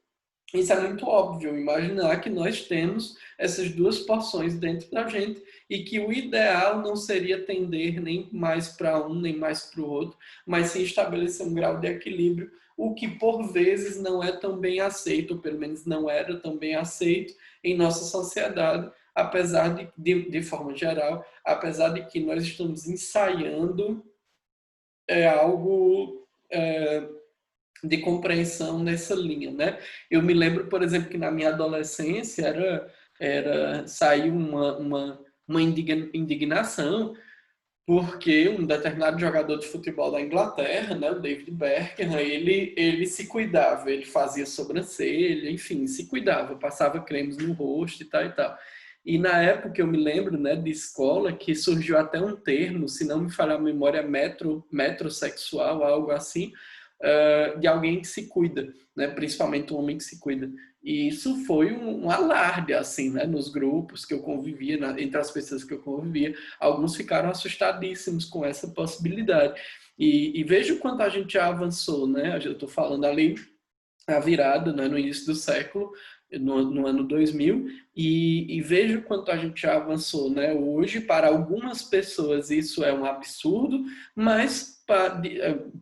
isso é muito óbvio, imaginar que nós temos essas duas porções dentro da gente e que o ideal não seria tender nem mais para um, nem mais para o outro, mas sim estabelecer um grau de equilíbrio, o que por vezes não é tão bem aceito, ou pelo menos não era tão bem aceito em nossa sociedade, apesar de forma geral, apesar de que nós estamos ensaiando algo de compreensão nessa linha, né? Eu me lembro, por exemplo, que na minha adolescência saiu uma indignação porque um determinado jogador de futebol da Inglaterra, né, o David Beckham, ele se cuidava, ele fazia sobrancelha, enfim, se cuidava, passava cremes no rosto e tal e tal. E na época eu me lembro, né, de escola que surgiu até um termo, se não me falha a memória, metrosexual, algo assim, de alguém que se cuida, né? Principalmente um homem que se cuida. E isso foi um alarde, assim, né? Nos grupos que eu convivia, entre as pessoas que eu convivia, alguns ficaram assustadíssimos com essa possibilidade. E veja o quanto a gente já avançou, né? Eu estou falando ali a virada, né, no início do século, no ano 2000, e veja o quanto a gente já avançou, né? Hoje, para algumas pessoas isso é um absurdo, mas para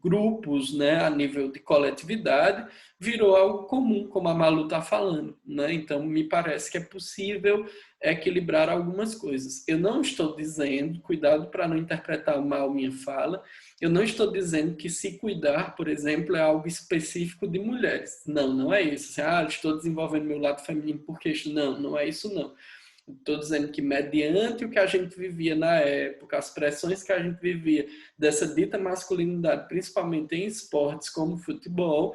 grupos, né, a nível de coletividade, virou algo comum, como a Malu está falando, né? Então, me parece que é possível equilibrar algumas coisas. Eu não estou dizendo, cuidado para não interpretar mal minha fala, eu não estou dizendo que se cuidar, por exemplo, é algo específico de mulheres. Não, não é isso. Assim, estou desenvolvendo meu lado feminino porque isso. Não, não é isso não. Estou dizendo que mediante o que a gente vivia na época, as pressões que a gente vivia dessa dita masculinidade, principalmente em esportes como futebol,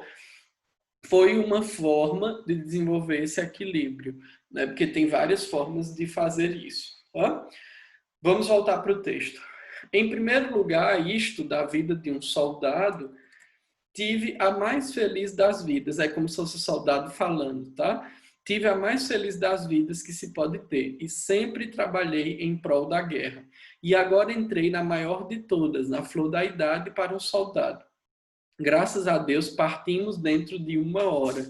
foi uma forma de desenvolver esse equilíbrio, né? Porque tem várias formas de fazer isso. Tá? Vamos voltar para o texto. Em primeiro lugar, isto da vida de um soldado, tive a mais feliz das vidas. É como se fosse o soldado falando, tá? Tive a mais feliz das vidas que se pode ter e sempre trabalhei em prol da guerra. E agora entrei na maior de todas, na flor da idade para um soldado. Graças a Deus partimos dentro de 1 hora.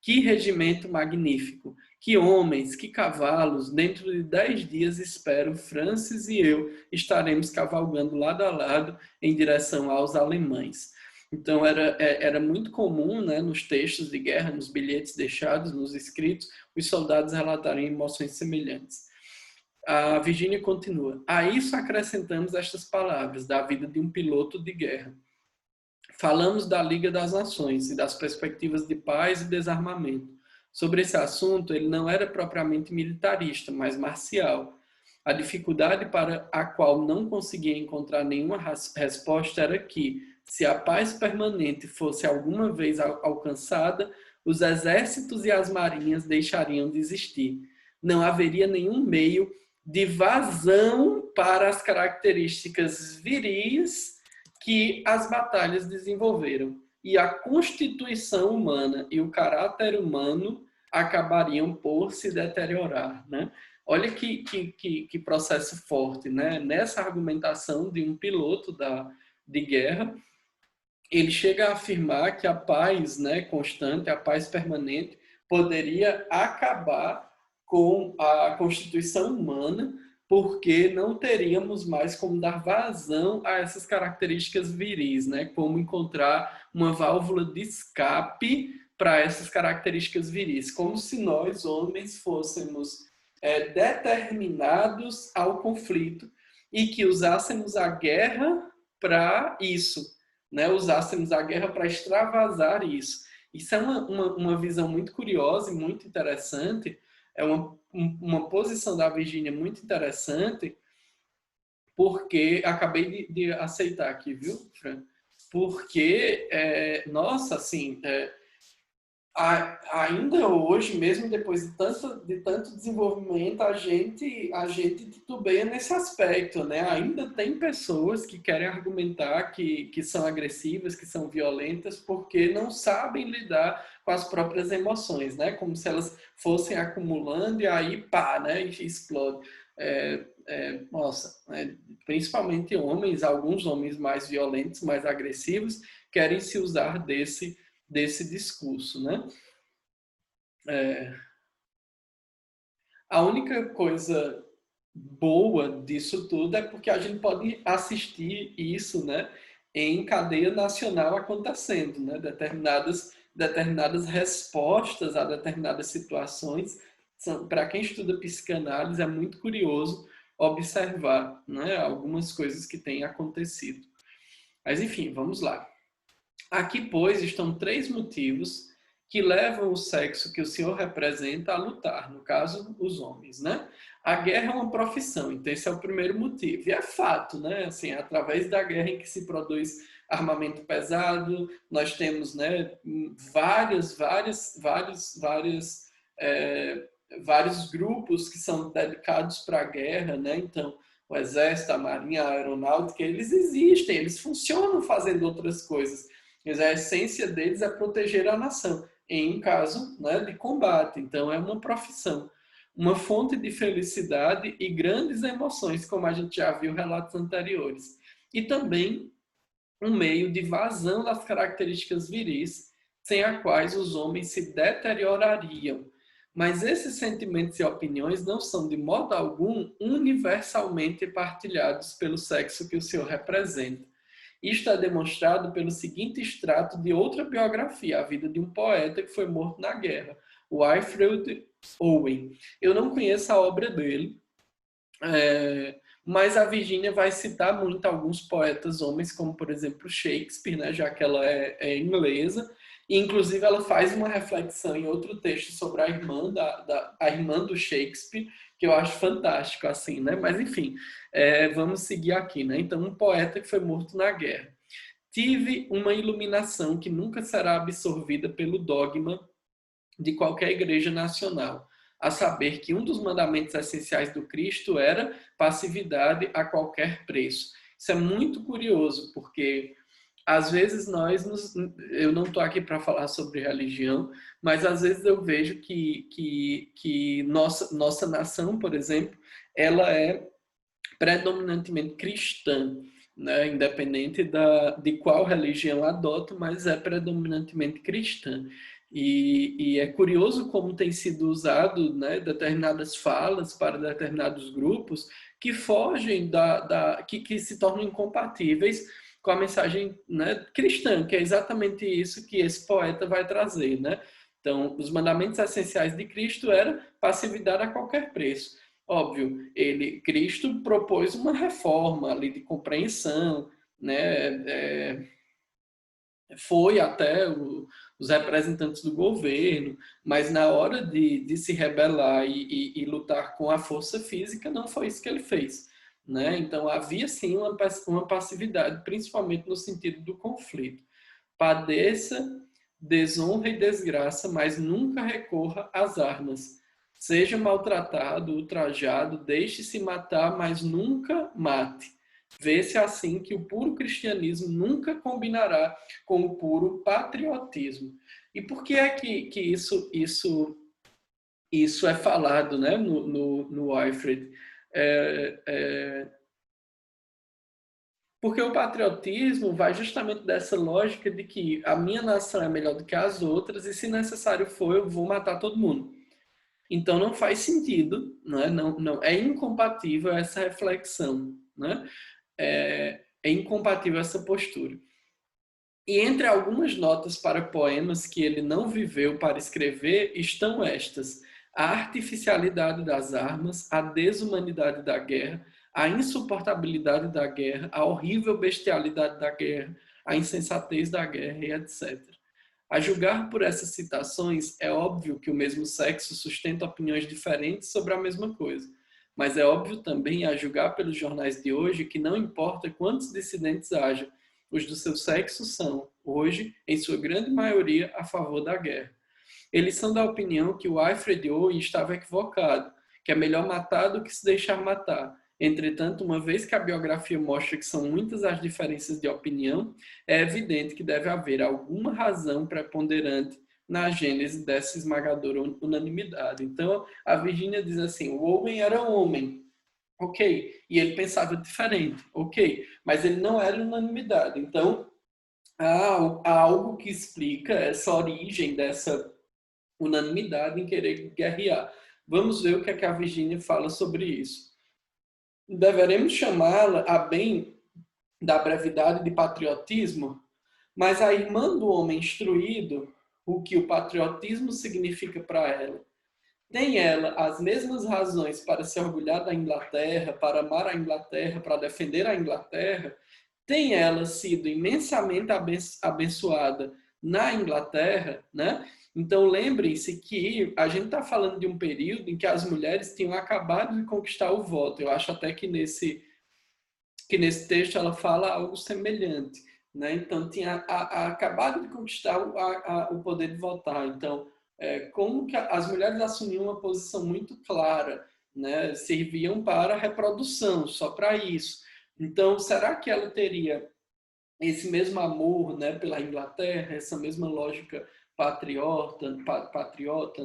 Que regimento magnífico! Que homens, que cavalos! Dentro de 10 dias, espero, Francis e eu estaremos cavalgando lado a lado em direção aos alemães. Então, era muito comum, né, nos textos de guerra, nos bilhetes deixados, nos escritos, os soldados relatarem emoções semelhantes. A Virgínia continua. A isso acrescentamos estas palavras da vida de um piloto de guerra. Falamos da Liga das Nações e das perspectivas de paz e desarmamento. Sobre esse assunto, ele não era propriamente militarista, mas marcial. A dificuldade para a qual não conseguia encontrar nenhuma resposta era que, se a paz permanente fosse alguma vez alcançada, os exércitos e as marinhas deixariam de existir. Não haveria nenhum meio de vazão para as características viris que as batalhas desenvolveram. E a constituição humana e o caráter humano acabariam por se deteriorar, né? Olha que processo forte, né? Nessa argumentação de um piloto de guerra, ele chega a afirmar que a paz, né, constante, a paz permanente, poderia acabar com a constituição humana, porque não teríamos mais como dar vazão a essas características viris, né? Como encontrar uma válvula de escape para essas características viris, como se nós, homens, fôssemos determinados ao conflito e que usássemos a guerra para isso, né? Usássemos a guerra para extravasar isso. Isso é uma visão muito curiosa e muito interessante, é uma posição da Virgínia muito interessante, porque acabei de aceitar aqui, viu, Fran? Porque, nossa, assim, ainda hoje, mesmo depois de tanto desenvolvimento, a gente titubeia nesse aspecto, né? Ainda tem pessoas que querem argumentar que são agressivas, que são violentas, porque não sabem lidar com as próprias emoções, né? Como se elas fossem acumulando e aí, pá, né? E explode. Nossa, principalmente homens, alguns homens mais violentos, mais agressivos, querem se usar desse discurso, né? A única coisa boa disso tudo é porque a gente pode assistir isso, né, em cadeia nacional acontecendo, né? Determinadas respostas a determinadas situações. Para quem estuda psicanálise, é muito curioso observar, né, algumas coisas que têm acontecido. Mas, enfim, vamos lá. Aqui, pois, estão 3 motivos que levam o sexo que o Senhor representa a lutar, no caso, os homens, né? A guerra é uma profissão, então esse é o primeiro motivo. E é fato, né? Assim, é através da guerra em que se produz armamento pesado, nós temos, né, vários grupos que são dedicados para a guerra, né? Então, o exército, a marinha, a aeronáutica, eles existem, eles funcionam fazendo outras coisas. Mas a essência deles é proteger a nação, em caso, né, de combate. Então, é uma profissão, uma fonte de felicidade e grandes emoções, como a gente já viu em relatos anteriores. E também um meio de vazão das características viris, sem as quais os homens se deteriorariam. Mas esses sentimentos e opiniões não são, de modo algum, universalmente partilhados pelo sexo que o Senhor representa. Isto é demonstrado pelo seguinte extrato de outra biografia, a vida de um poeta que foi morto na guerra, o Alfred Owen. Eu não conheço a obra dele, mas a Virginia vai citar muito alguns poetas homens, como, por exemplo, Shakespeare, né, já que ela é inglesa. E, inclusive, ela faz uma reflexão em outro texto sobre a irmã, a irmã do Shakespeare, que eu acho fantástico, assim, né? Mas, enfim, vamos seguir aqui, né? Então, um poeta que foi morto na guerra. Tive uma iluminação que nunca será absorvida pelo dogma de qualquer igreja nacional, a saber que um dos mandamentos essenciais do Cristo era passividade a qualquer preço. Isso é muito curioso, porque às vezes eu não estou aqui para falar sobre religião, mas às vezes eu vejo que nossa nação, por exemplo, ela é predominantemente cristã, né? Independente de qual religião adota, mas é predominantemente cristã. E é curioso como tem sido usado, né, determinadas falas para determinados grupos que fogem que se tornam incompatíveis com a mensagem, né, cristã, que é exatamente isso que esse poeta vai trazer, né? Então, os mandamentos essenciais de Cristo era passividade a qualquer preço. Óbvio, Cristo propôs uma reforma ali de compreensão, né? Foi até os representantes do governo, mas na hora de se rebelar e lutar com a força física, não foi isso que ele fez, né? Então havia sim uma passividade, principalmente no sentido do conflito. Padeça desonra e desgraça, mas nunca recorra às armas. Seja maltratado, ultrajado, deixe-se matar, mas nunca mate. Vê-se assim que o puro cristianismo nunca combinará com o puro patriotismo. E por que é que isso é falado, né, no Alfred? Porque o patriotismo vai justamente dessa lógica de que a minha nação é melhor do que as outras e, se necessário for, eu vou matar todo mundo. Então não faz sentido, né? Não, é incompatível essa reflexão, né? É incompatível essa postura. E entre algumas notas para poemas que ele não viveu para escrever estão estas: a artificialidade das armas, a desumanidade da guerra, a insuportabilidade da guerra, a horrível bestialidade da guerra, a insensatez da guerra e etc. A julgar por essas citações, é óbvio que o mesmo sexo sustenta opiniões diferentes sobre a mesma coisa. Mas é óbvio também, a julgar pelos jornais de hoje, que não importa quantos dissidentes haja, os do seu sexo são, hoje, em sua grande maioria, a favor da guerra. Eles são da opinião que o Alfred Owen estava equivocado, que é melhor matar do que se deixar matar. Entretanto, uma vez que a biografia mostra que são muitas as diferenças de opinião, é evidente que deve haver alguma razão preponderante na gênese dessa esmagadora unanimidade. Então, a Virginia diz assim, o Owen era homem, ok, e ele pensava diferente, ok, mas ele não era unanimidade. Então, há algo que explica essa origem dessa unanimidade em querer guerrear. Vamos ver o que a Virginia fala sobre isso. Deveremos chamá-la a bem da brevidade de patriotismo, mas a irmã do homem instruído, o que o patriotismo significa para ela, tem ela as mesmas razões para se orgulhar da Inglaterra, para amar a Inglaterra, para defender a Inglaterra? Tem ela sido imensamente abençoada na Inglaterra, né? Então lembrem-se que a gente está falando de um período em que as mulheres tinham acabado de conquistar o voto. Eu acho até que nesse texto ela fala algo semelhante, né? Então tinha acabado de conquistar o poder de votar. Então como que as mulheres assumiam uma posição muito clara, né? Serviam para a reprodução, só para isso. Então, será que ela teria esse mesmo amor, né, pela Inglaterra, essa mesma lógica patriota,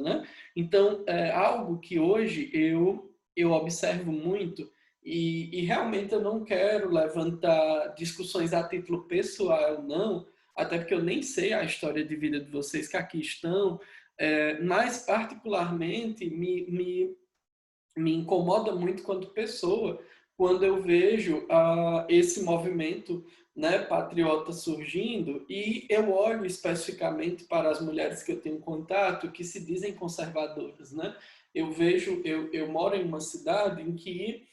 né? Então, é algo que hoje eu observo muito e realmente eu não quero levantar discussões a título pessoal, não, até porque eu nem sei a história de vida de vocês que aqui estão, mas particularmente me incomoda muito quanto pessoa quando eu vejo esse movimento, né, patriota surgindo e eu olho especificamente para as mulheres que eu tenho contato que se dizem conservadoras, né? Eu moro em uma cidade em que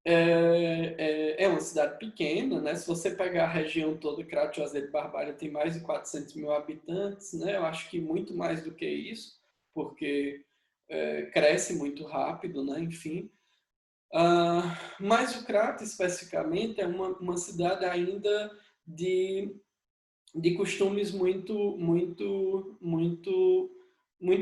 é uma cidade pequena, né? Se você pegar a região toda, Crato, Juazeiro e Barbalha tem mais de 400 mil habitantes, né? Eu acho que muito mais do que isso, porque cresce muito rápido, né? Enfim. Mas o Crato, especificamente, é uma cidade ainda de costumes muito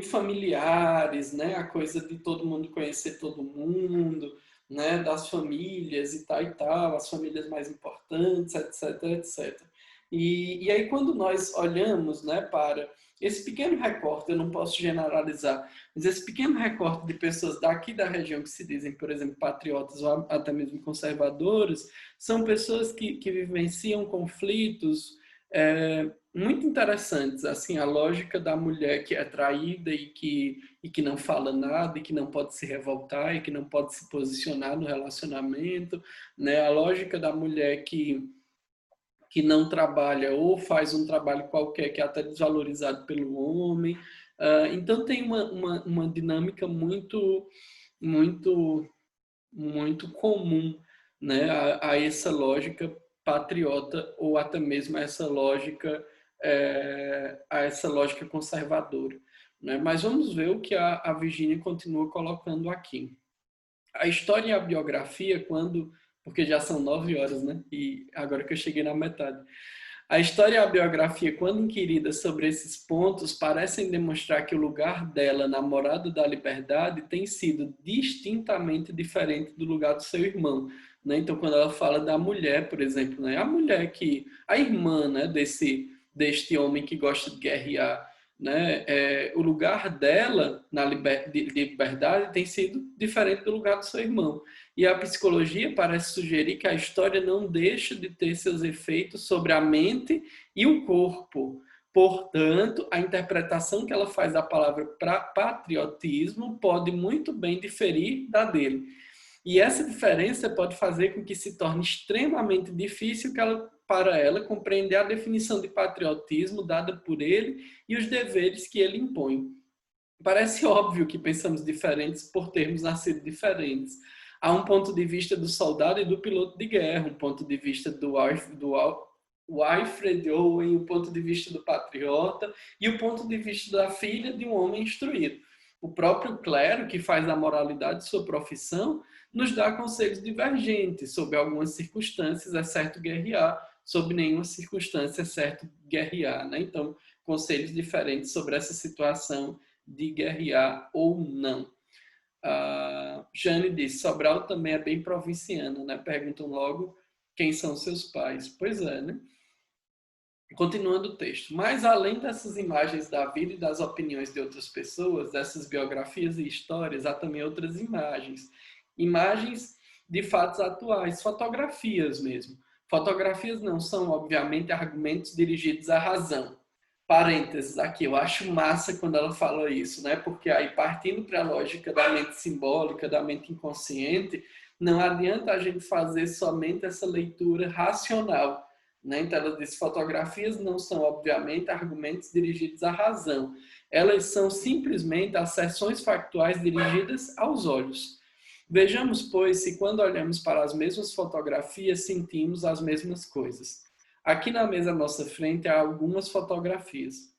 familiares, né? A coisa de todo mundo conhecer todo mundo, né? Das famílias e tal, as famílias mais importantes, etc, etc. E aí quando nós olhamos, né, para esse pequeno recorte, eu não posso generalizar, mas esse pequeno recorte de pessoas daqui da região que se dizem, por exemplo, patriotas ou até mesmo conservadoras, são pessoas que vivenciam conflitos muito interessantes, assim, a lógica da mulher que é traída e que não fala nada, e que não pode se revoltar, e que não pode se posicionar no relacionamento, né? A lógica da mulher que não trabalha ou faz um trabalho qualquer que é até desvalorizado pelo homem. Então tem uma dinâmica muito, muito comum, né, a essa lógica patriota ou até mesmo a essa lógica conservadora, né? Mas vamos ver o que a Virginia continua colocando aqui. A história e a biografia, porque já são 9 horas, né? E agora que eu cheguei na metade. A história e a biografia, quando inquiridas sobre esses pontos, parecem demonstrar que o lugar dela, namorada da liberdade, tem sido distintamente diferente do lugar do seu irmão, né? Então, quando ela fala da mulher, por exemplo, né? A irmã, né? Deste homem que gosta de guerrear, né? O lugar dela na liberdade tem sido diferente do lugar do seu irmão. E a psicologia parece sugerir que a história não deixa de ter seus efeitos sobre a mente e o corpo, Portanto, a interpretação que ela faz da palavra patriotismo pode muito bem diferir da dele. E essa diferença pode fazer com que se torne extremamente difícil para ela compreender a definição de patriotismo dada por ele e os deveres que ele impõe. Parece óbvio que pensamos diferentes por termos nascido diferentes. Há um ponto de vista do soldado e do piloto de guerra, um ponto de vista do Wilfred Owen, o ponto de vista do patriota e o ponto de vista da filha de um homem instruído. O próprio clero, que faz da moralidade sua profissão, nos dá conselhos divergentes. Sob algumas circunstâncias é certo guerrear, sob nenhuma circunstância é certo guerrear, né? Então, conselhos diferentes sobre essa situação de guerrear ou não. Jane diz, Sobral também é bem provinciano, né? Perguntam logo quem são seus pais. Pois é, né? Continuando o texto. Mas além dessas imagens da vida e das opiniões de outras pessoas, dessas biografias e histórias, há também outras imagens. Imagens de fatos atuais, fotografias mesmo. Fotografias não são, obviamente, argumentos dirigidos à razão. Parênteses aqui, eu acho massa quando ela fala isso, né? Porque aí, partindo para a lógica da mente simbólica, da mente inconsciente, não adianta a gente fazer somente essa leitura racional, né? Então, ela diz, fotografias não são, obviamente, argumentos dirigidos à razão. Elas são simplesmente asserções factuais dirigidas aos olhos. Vejamos, pois, se quando olhamos para as mesmas fotografias, sentimos as mesmas coisas. Aqui na mesa à nossa frente há algumas fotografias.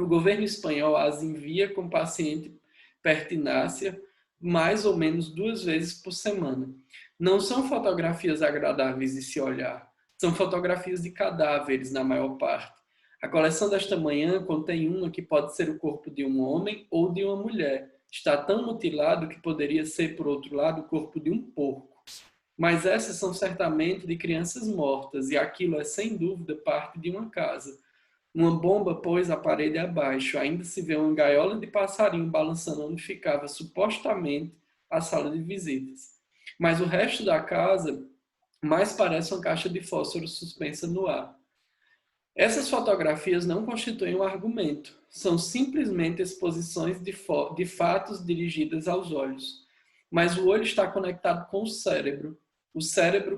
O governo espanhol as envia com paciente pertinácia mais ou menos 2 vezes por semana. Não são fotografias agradáveis de se olhar. São fotografias de cadáveres, na maior parte. A coleção desta manhã contém uma que pode ser o corpo de um homem ou de uma mulher. Está tão mutilado que poderia ser, por outro lado, o corpo de um porco. Mas essas são certamente de crianças mortas, e aquilo é sem dúvida parte de uma casa. Uma bomba pôs a parede abaixo, ainda se vê uma gaiola de passarinho balançando onde ficava supostamente a sala de visitas. Mas o resto da casa mais parece uma caixa de fósforo suspensa no ar. Essas fotografias não constituem um argumento, são simplesmente exposições de fatos dirigidas aos olhos. Mas o olho está conectado com o cérebro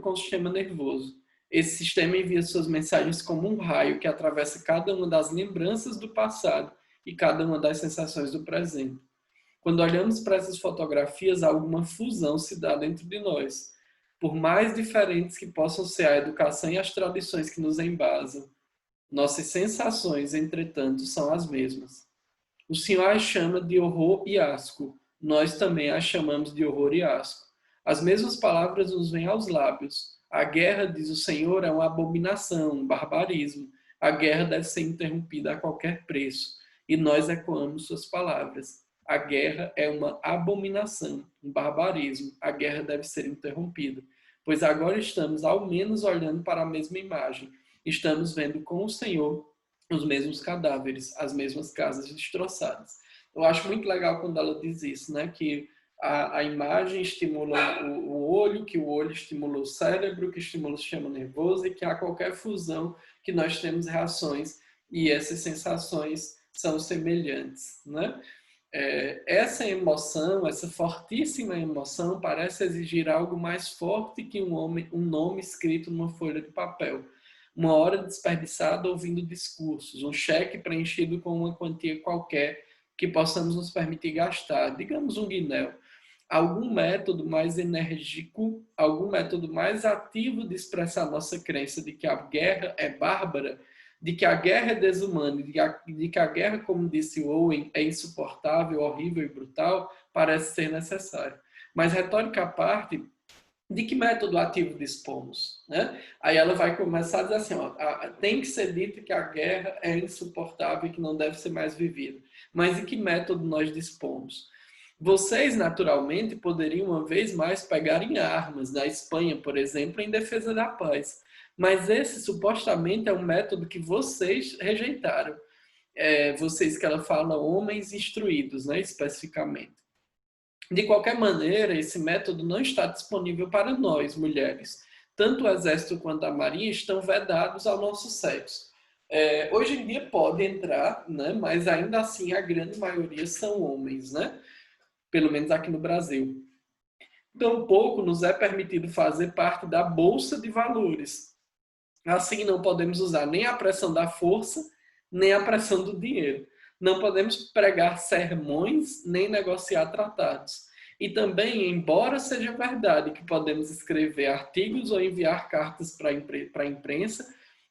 com o sistema nervoso. Esse sistema envia suas mensagens como um raio que atravessa cada uma das lembranças do passado e cada uma das sensações do presente. Quando olhamos para essas fotografias, alguma fusão se dá dentro de nós. Por mais diferentes que possam ser a educação e as tradições que nos embasam, nossas sensações, entretanto, são as mesmas. O Senhor as chama de horror e asco. Nós também as chamamos de horror e asco. As mesmas palavras nos vêm aos lábios. A guerra, diz o Senhor, é uma abominação, um barbarismo. A guerra deve ser interrompida a qualquer preço. E nós ecoamos suas palavras. A guerra é uma abominação, um barbarismo. A guerra deve ser interrompida. Pois agora estamos, ao menos, olhando para a mesma imagem. Estamos vendo com o Senhor os mesmos cadáveres, as mesmas casas destroçadas. Eu acho muito legal quando ela diz isso, né? Que a imagem estimula o olho, que o olho estimula o cérebro, que estimula o sistema nervoso e que há qualquer fusão que nós temos reações e essas sensações são semelhantes, né? Essa emoção, essa fortíssima emoção parece exigir algo mais forte que um nome escrito numa folha de papel. Uma hora desperdiçada ouvindo discursos, um cheque preenchido com uma quantia qualquer que possamos nos permitir gastar, digamos um guinéu. Algum método mais enérgico, algum método mais ativo de expressar nossa crença de que a guerra é bárbara, de que a guerra é desumana, de que a guerra, como disse Owen, é insuportável, horrível e brutal, parece ser necessário. Mas, retórica à parte, de que método ativo dispomos? Né? Aí ela vai começar a dizer assim, tem que ser dito que a guerra é insuportável e que não deve ser mais vivida. Mas de que método nós dispomos? Vocês, naturalmente, poderiam uma vez mais pegar em armas, na Espanha, por exemplo, em defesa da paz. Mas esse, supostamente, é um método que vocês rejeitaram. Vocês que ela fala, homens instruídos, né, especificamente. De qualquer maneira, esse método não está disponível para nós, mulheres. Tanto o Exército quanto a Marinha estão vedados ao nosso sexo. Hoje em dia pode entrar, né? Mas ainda assim a grande maioria são homens, né? Pelo menos aqui no Brasil. Tampouco nos é permitido fazer parte da Bolsa de Valores. Assim, não podemos usar nem a pressão da força, nem a pressão do dinheiro. Não podemos pregar sermões, nem negociar tratados. E também, embora seja verdade que podemos escrever artigos ou enviar cartas para a imprensa,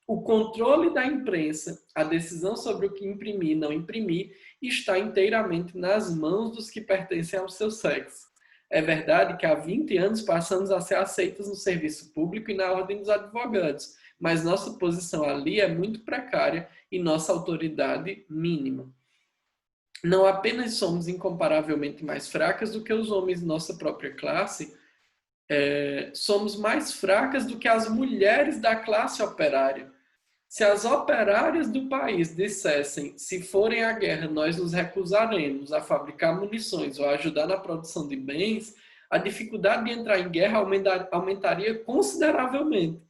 o controle da imprensa, a decisão sobre o que imprimir e não imprimir, está inteiramente nas mãos dos que pertencem ao seu sexo. É verdade que há 20 anos passamos a ser aceitos no serviço público e na ordem dos advogados, mas nossa posição ali é muito precária e nossa autoridade mínima. Não apenas somos incomparavelmente mais fracas do que os homens de nossa própria classe, somos mais fracas do que as mulheres da classe operária. Se as operárias do país dissessem, se forem à guerra, nós nos recusaremos a fabricar munições ou a ajudar na produção de bens, a dificuldade de entrar em guerra aumentaria consideravelmente.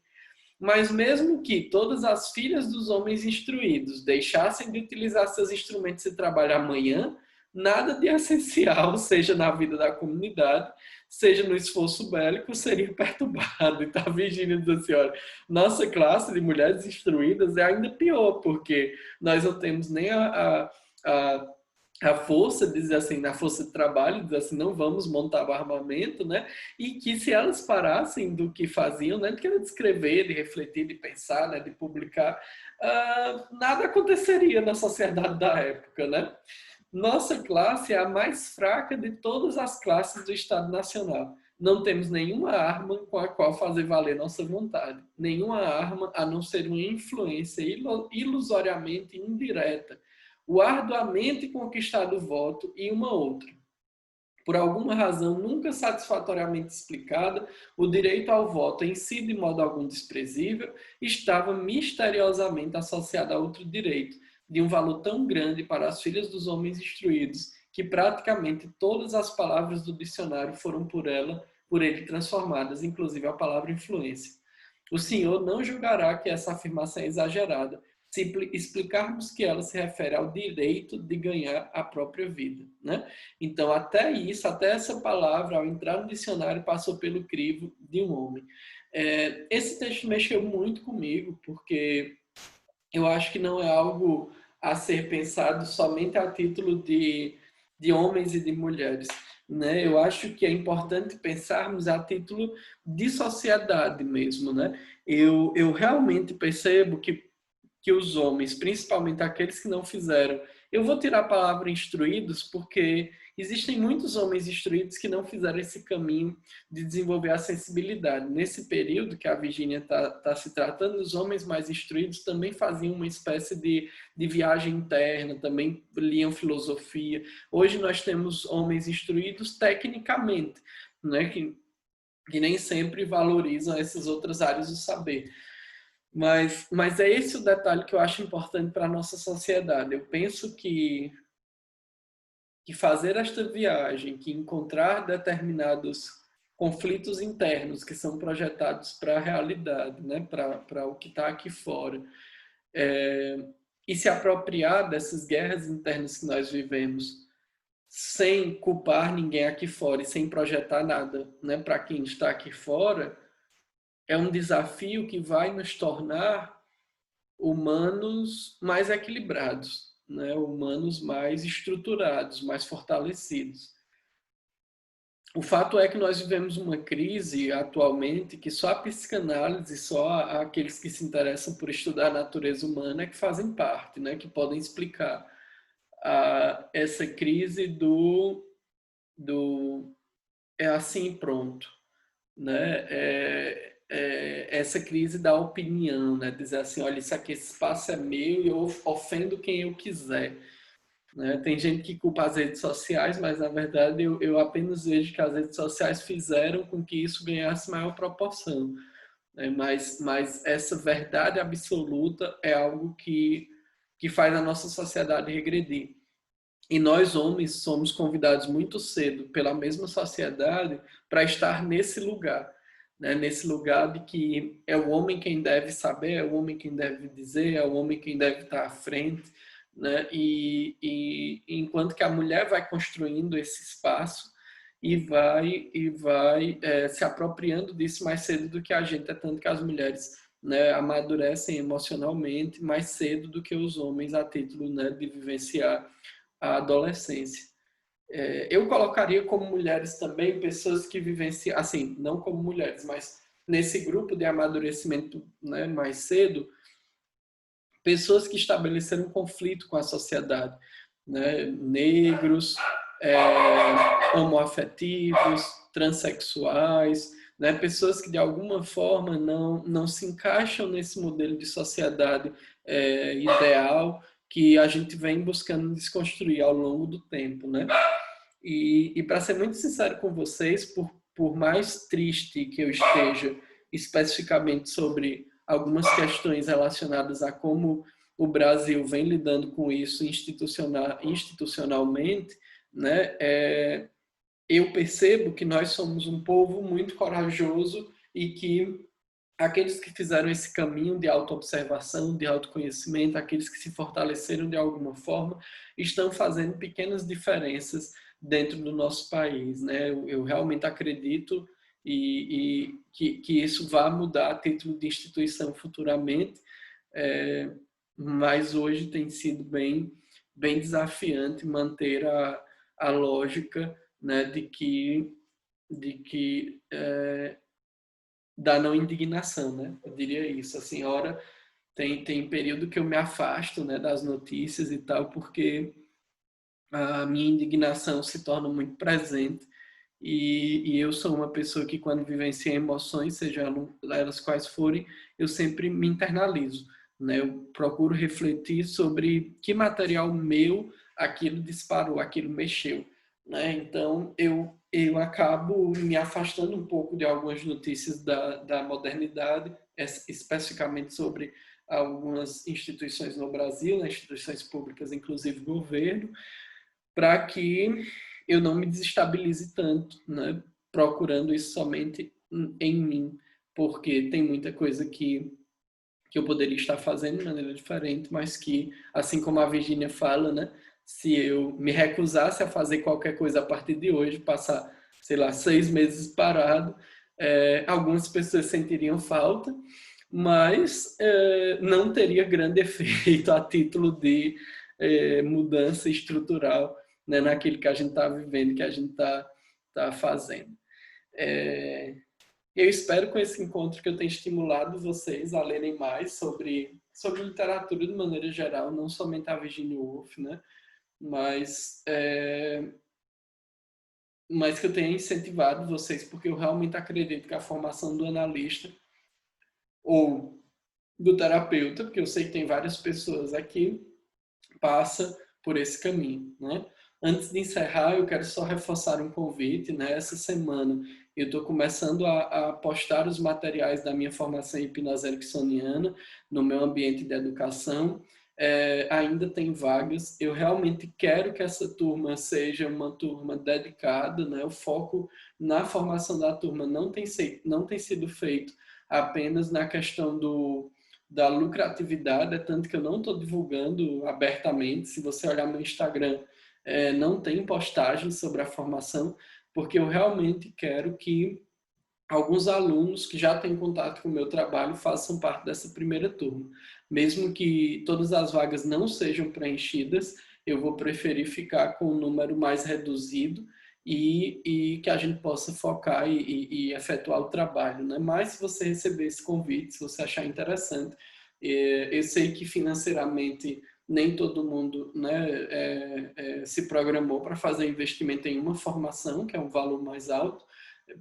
Mas mesmo que todas as filhas dos homens instruídos deixassem de utilizar seus instrumentos de trabalho amanhã, nada de essencial, seja na vida da comunidade, seja no esforço bélico, seria perturbado. Então a Virgínia diz assim, olha, nossa classe de mulheres instruídas é ainda pior, porque nós não temos nem a força, diz assim, na força de trabalho, diz assim, não vamos montar o armamento, né? E que se elas parassem do que faziam, né? De escrever, de refletir, de pensar, né? De publicar, nada aconteceria na sociedade da época, né? Nossa classe é a mais fraca de todas as classes do Estado Nacional. Não temos nenhuma arma com a qual fazer valer nossa vontade. Nenhuma arma a não ser uma influência ilusoriamente indireta, o arduamente conquistado voto e uma outra. Por alguma razão nunca satisfatoriamente explicada, o direito ao voto em si, de modo algum desprezível, estava misteriosamente associado a outro direito, de um valor tão grande para as filhas dos homens instruídos, que praticamente todas as palavras do dicionário foram por ele transformadas, inclusive a palavra influência. O senhor não julgará que essa afirmação é exagerada, se explicarmos que ela se refere ao direito de ganhar a própria vida, né? Então, até essa palavra, ao entrar no dicionário, passou pelo crivo de um homem. Esse texto mexeu muito comigo, porque eu acho que não é algo a ser pensado somente a título de homens e de mulheres, né? Eu acho que é importante pensarmos a título de sociedade mesmo, né? Eu realmente percebo que os homens, principalmente aqueles que não fizeram, eu vou tirar a palavra instruídos porque existem muitos homens instruídos que não fizeram esse caminho de desenvolver a sensibilidade. Nesse período que a Virgínia está se tratando, os homens mais instruídos também faziam uma espécie de viagem interna, também liam filosofia. Hoje nós temos homens instruídos tecnicamente, né, que nem sempre valorizam essas outras áreas do saber. Mas é esse o detalhe que eu acho importante para a nossa sociedade. Eu penso que fazer esta viagem, que encontrar determinados conflitos internos que são projetados para a realidade, né? Para o que está aqui fora, e se apropriar dessas guerras internas que nós vivemos, sem culpar ninguém aqui fora e sem projetar nada, né? Para quem está aqui fora, é um desafio que vai nos tornar humanos mais equilibrados, né? Humanos mais estruturados, mais fortalecidos. O fato é que nós vivemos uma crise atualmente que só a psicanálise, só aqueles que se interessam por estudar a natureza humana é que fazem parte, né? Que podem explicar essa crise do é assim pronto, né? Essa crise da opinião, né? Dizer assim, olha, isso aqui, esse espaço é meu e eu ofendo quem eu quiser, né? Tem gente que culpa as redes sociais, mas na verdade eu apenas vejo que as redes sociais fizeram com que isso ganhasse maior proporção, né? Mas essa verdade absoluta é algo que faz a nossa sociedade regredir. E nós, homens, somos convidados muito cedo pela mesma sociedade para estar nesse lugar, né? Nesse lugar de que é o homem quem deve saber, é o homem quem deve dizer, é o homem quem deve estar à frente, né? E enquanto que a mulher vai construindo esse espaço e vai se apropriando disso mais cedo do que a gente, é tanto que as mulheres, né, amadurecem emocionalmente mais cedo do que os homens a título, né, de vivenciar a adolescência. Eu colocaria como mulheres também pessoas que vivenciam, assim, não como mulheres, mas nesse grupo de amadurecimento, né, mais cedo, pessoas que estabeleceram um conflito com a sociedade, né? Negros, homoafetivos, transexuais, né? Pessoas que de alguma forma não se encaixam nesse modelo de sociedade ideal que a gente vem buscando desconstruir ao longo do tempo, né? E para ser muito sincero com vocês, por mais triste que eu esteja especificamente sobre algumas questões relacionadas a como o Brasil vem lidando com isso institucionalmente, né, eu percebo que nós somos um povo muito corajoso e que aqueles que fizeram esse caminho de autoobservação, de autoconhecimento, aqueles que se fortaleceram de alguma forma, estão fazendo pequenas diferenças dentro do nosso país, né? Eu realmente acredito que isso vai mudar a título de instituição futuramente, mas hoje tem sido bem desafiante manter a lógica, né, de que da não indignação, né? Eu diria isso. Assim, ora, tem período que eu me afasto, né, das notícias e tal, porque a minha indignação se torna muito presente e eu sou uma pessoa que quando vivencia emoções, seja elas quais forem, eu sempre me internalizo, né? Eu procuro refletir sobre que material meu aquilo disparou, aquilo mexeu, né? Então eu acabo me afastando um pouco de algumas notícias da modernidade, especificamente sobre algumas instituições no Brasil, né? Instituições públicas, inclusive governo, para que eu não me desestabilize tanto, né? Procurando isso somente em mim, porque tem muita coisa que eu poderia estar fazendo de maneira diferente, mas que, assim como a Virginia fala, né? Se eu me recusasse a fazer qualquer coisa a partir de hoje, passar, sei lá, 6 meses parado, algumas pessoas sentiriam falta, mas não teria grande efeito a título de mudança estrutural, né, naquilo que a gente está vivendo, que a gente tá fazendo. Eu espero com esse encontro que eu tenha estimulado vocês a lerem mais sobre literatura de maneira geral, não somente a Virginia Woolf, né, mas que eu tenha incentivado vocês, porque eu realmente acredito que a formação do analista ou do terapeuta, porque eu sei que tem várias pessoas aqui, passa por esse caminho, né? Antes de encerrar, eu quero só reforçar um convite, né? Essa semana eu estou começando a postar os materiais da minha formação em hipnose ericksoniana no meu ambiente de educação. Ainda tem vagas. Eu realmente quero que essa turma seja uma turma dedicada, né? O foco na formação da turma não tem sido feito apenas na questão da lucratividade, tanto que eu não estou divulgando abertamente. Se você olhar meu Instagram, não tem postagem sobre a formação, porque eu realmente quero que alguns alunos que já têm contato com o meu trabalho façam parte dessa primeira turma. Mesmo que todas as vagas não sejam preenchidas, eu vou preferir ficar com um número mais reduzido e que a gente possa focar e efetuar o trabalho, né? Mas se você receber esse convite, se você achar interessante, eu sei que financeiramente nem todo mundo, né, se programou para fazer investimento em uma formação, que é um valor mais alto.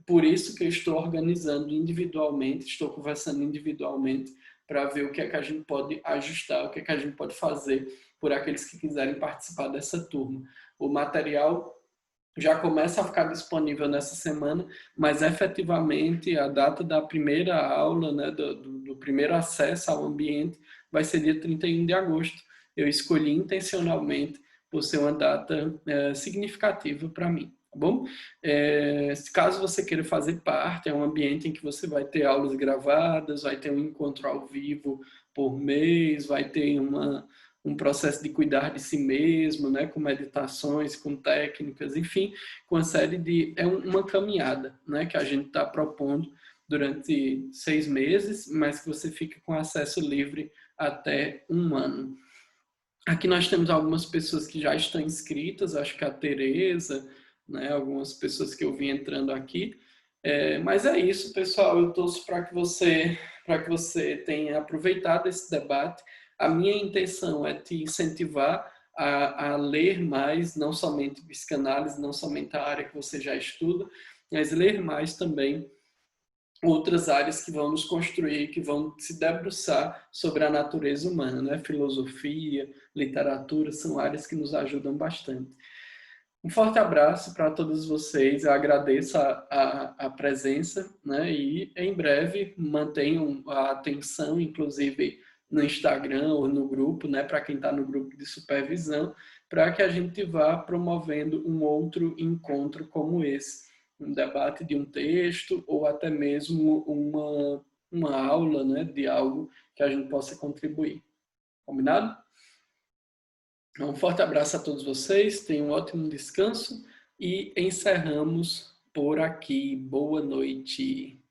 Por isso que eu estou organizando individualmente, estou conversando individualmente para ver o que é que a gente pode ajustar, o que é que a gente pode fazer por aqueles que quiserem participar dessa turma. O material já começa a ficar disponível nessa semana, mas efetivamente a data da primeira aula, né, do primeiro acesso ao ambiente, vai ser dia 31 de agosto. Eu escolhi intencionalmente por ser uma data significativa para mim. bom? Caso você queira fazer parte, é um ambiente em que você vai ter aulas gravadas, vai ter um encontro ao vivo por mês, vai ter um processo de cuidar de si mesmo, né, com meditações, com técnicas, enfim, com uma série de... É uma caminhada, né, que a gente está propondo durante 6 meses, mas que você fica com acesso livre até 1 ano. Aqui nós temos algumas pessoas que já estão inscritas, acho que a Tereza, né, algumas pessoas que eu vi entrando aqui. Mas é isso, pessoal. Eu torço para que você tenha aproveitado esse debate. A minha intenção é te incentivar a ler mais, não somente psicanálise, não somente a área que você já estuda, mas ler mais também outras áreas que vão nos construir, que vão se debruçar sobre a natureza humana, né? Filosofia, literatura, são áreas que nos ajudam bastante. Um forte abraço para todos vocês, eu agradeço a presença, né? E em breve mantenham a atenção, inclusive no Instagram ou no grupo, né? Para quem está no grupo de supervisão, para que a gente vá promovendo um outro encontro como esse, um debate de um texto ou até mesmo uma aula, né? De algo que a gente possa contribuir. Combinado? Um forte abraço a todos vocês, tenham um ótimo descanso e encerramos por aqui. Boa noite.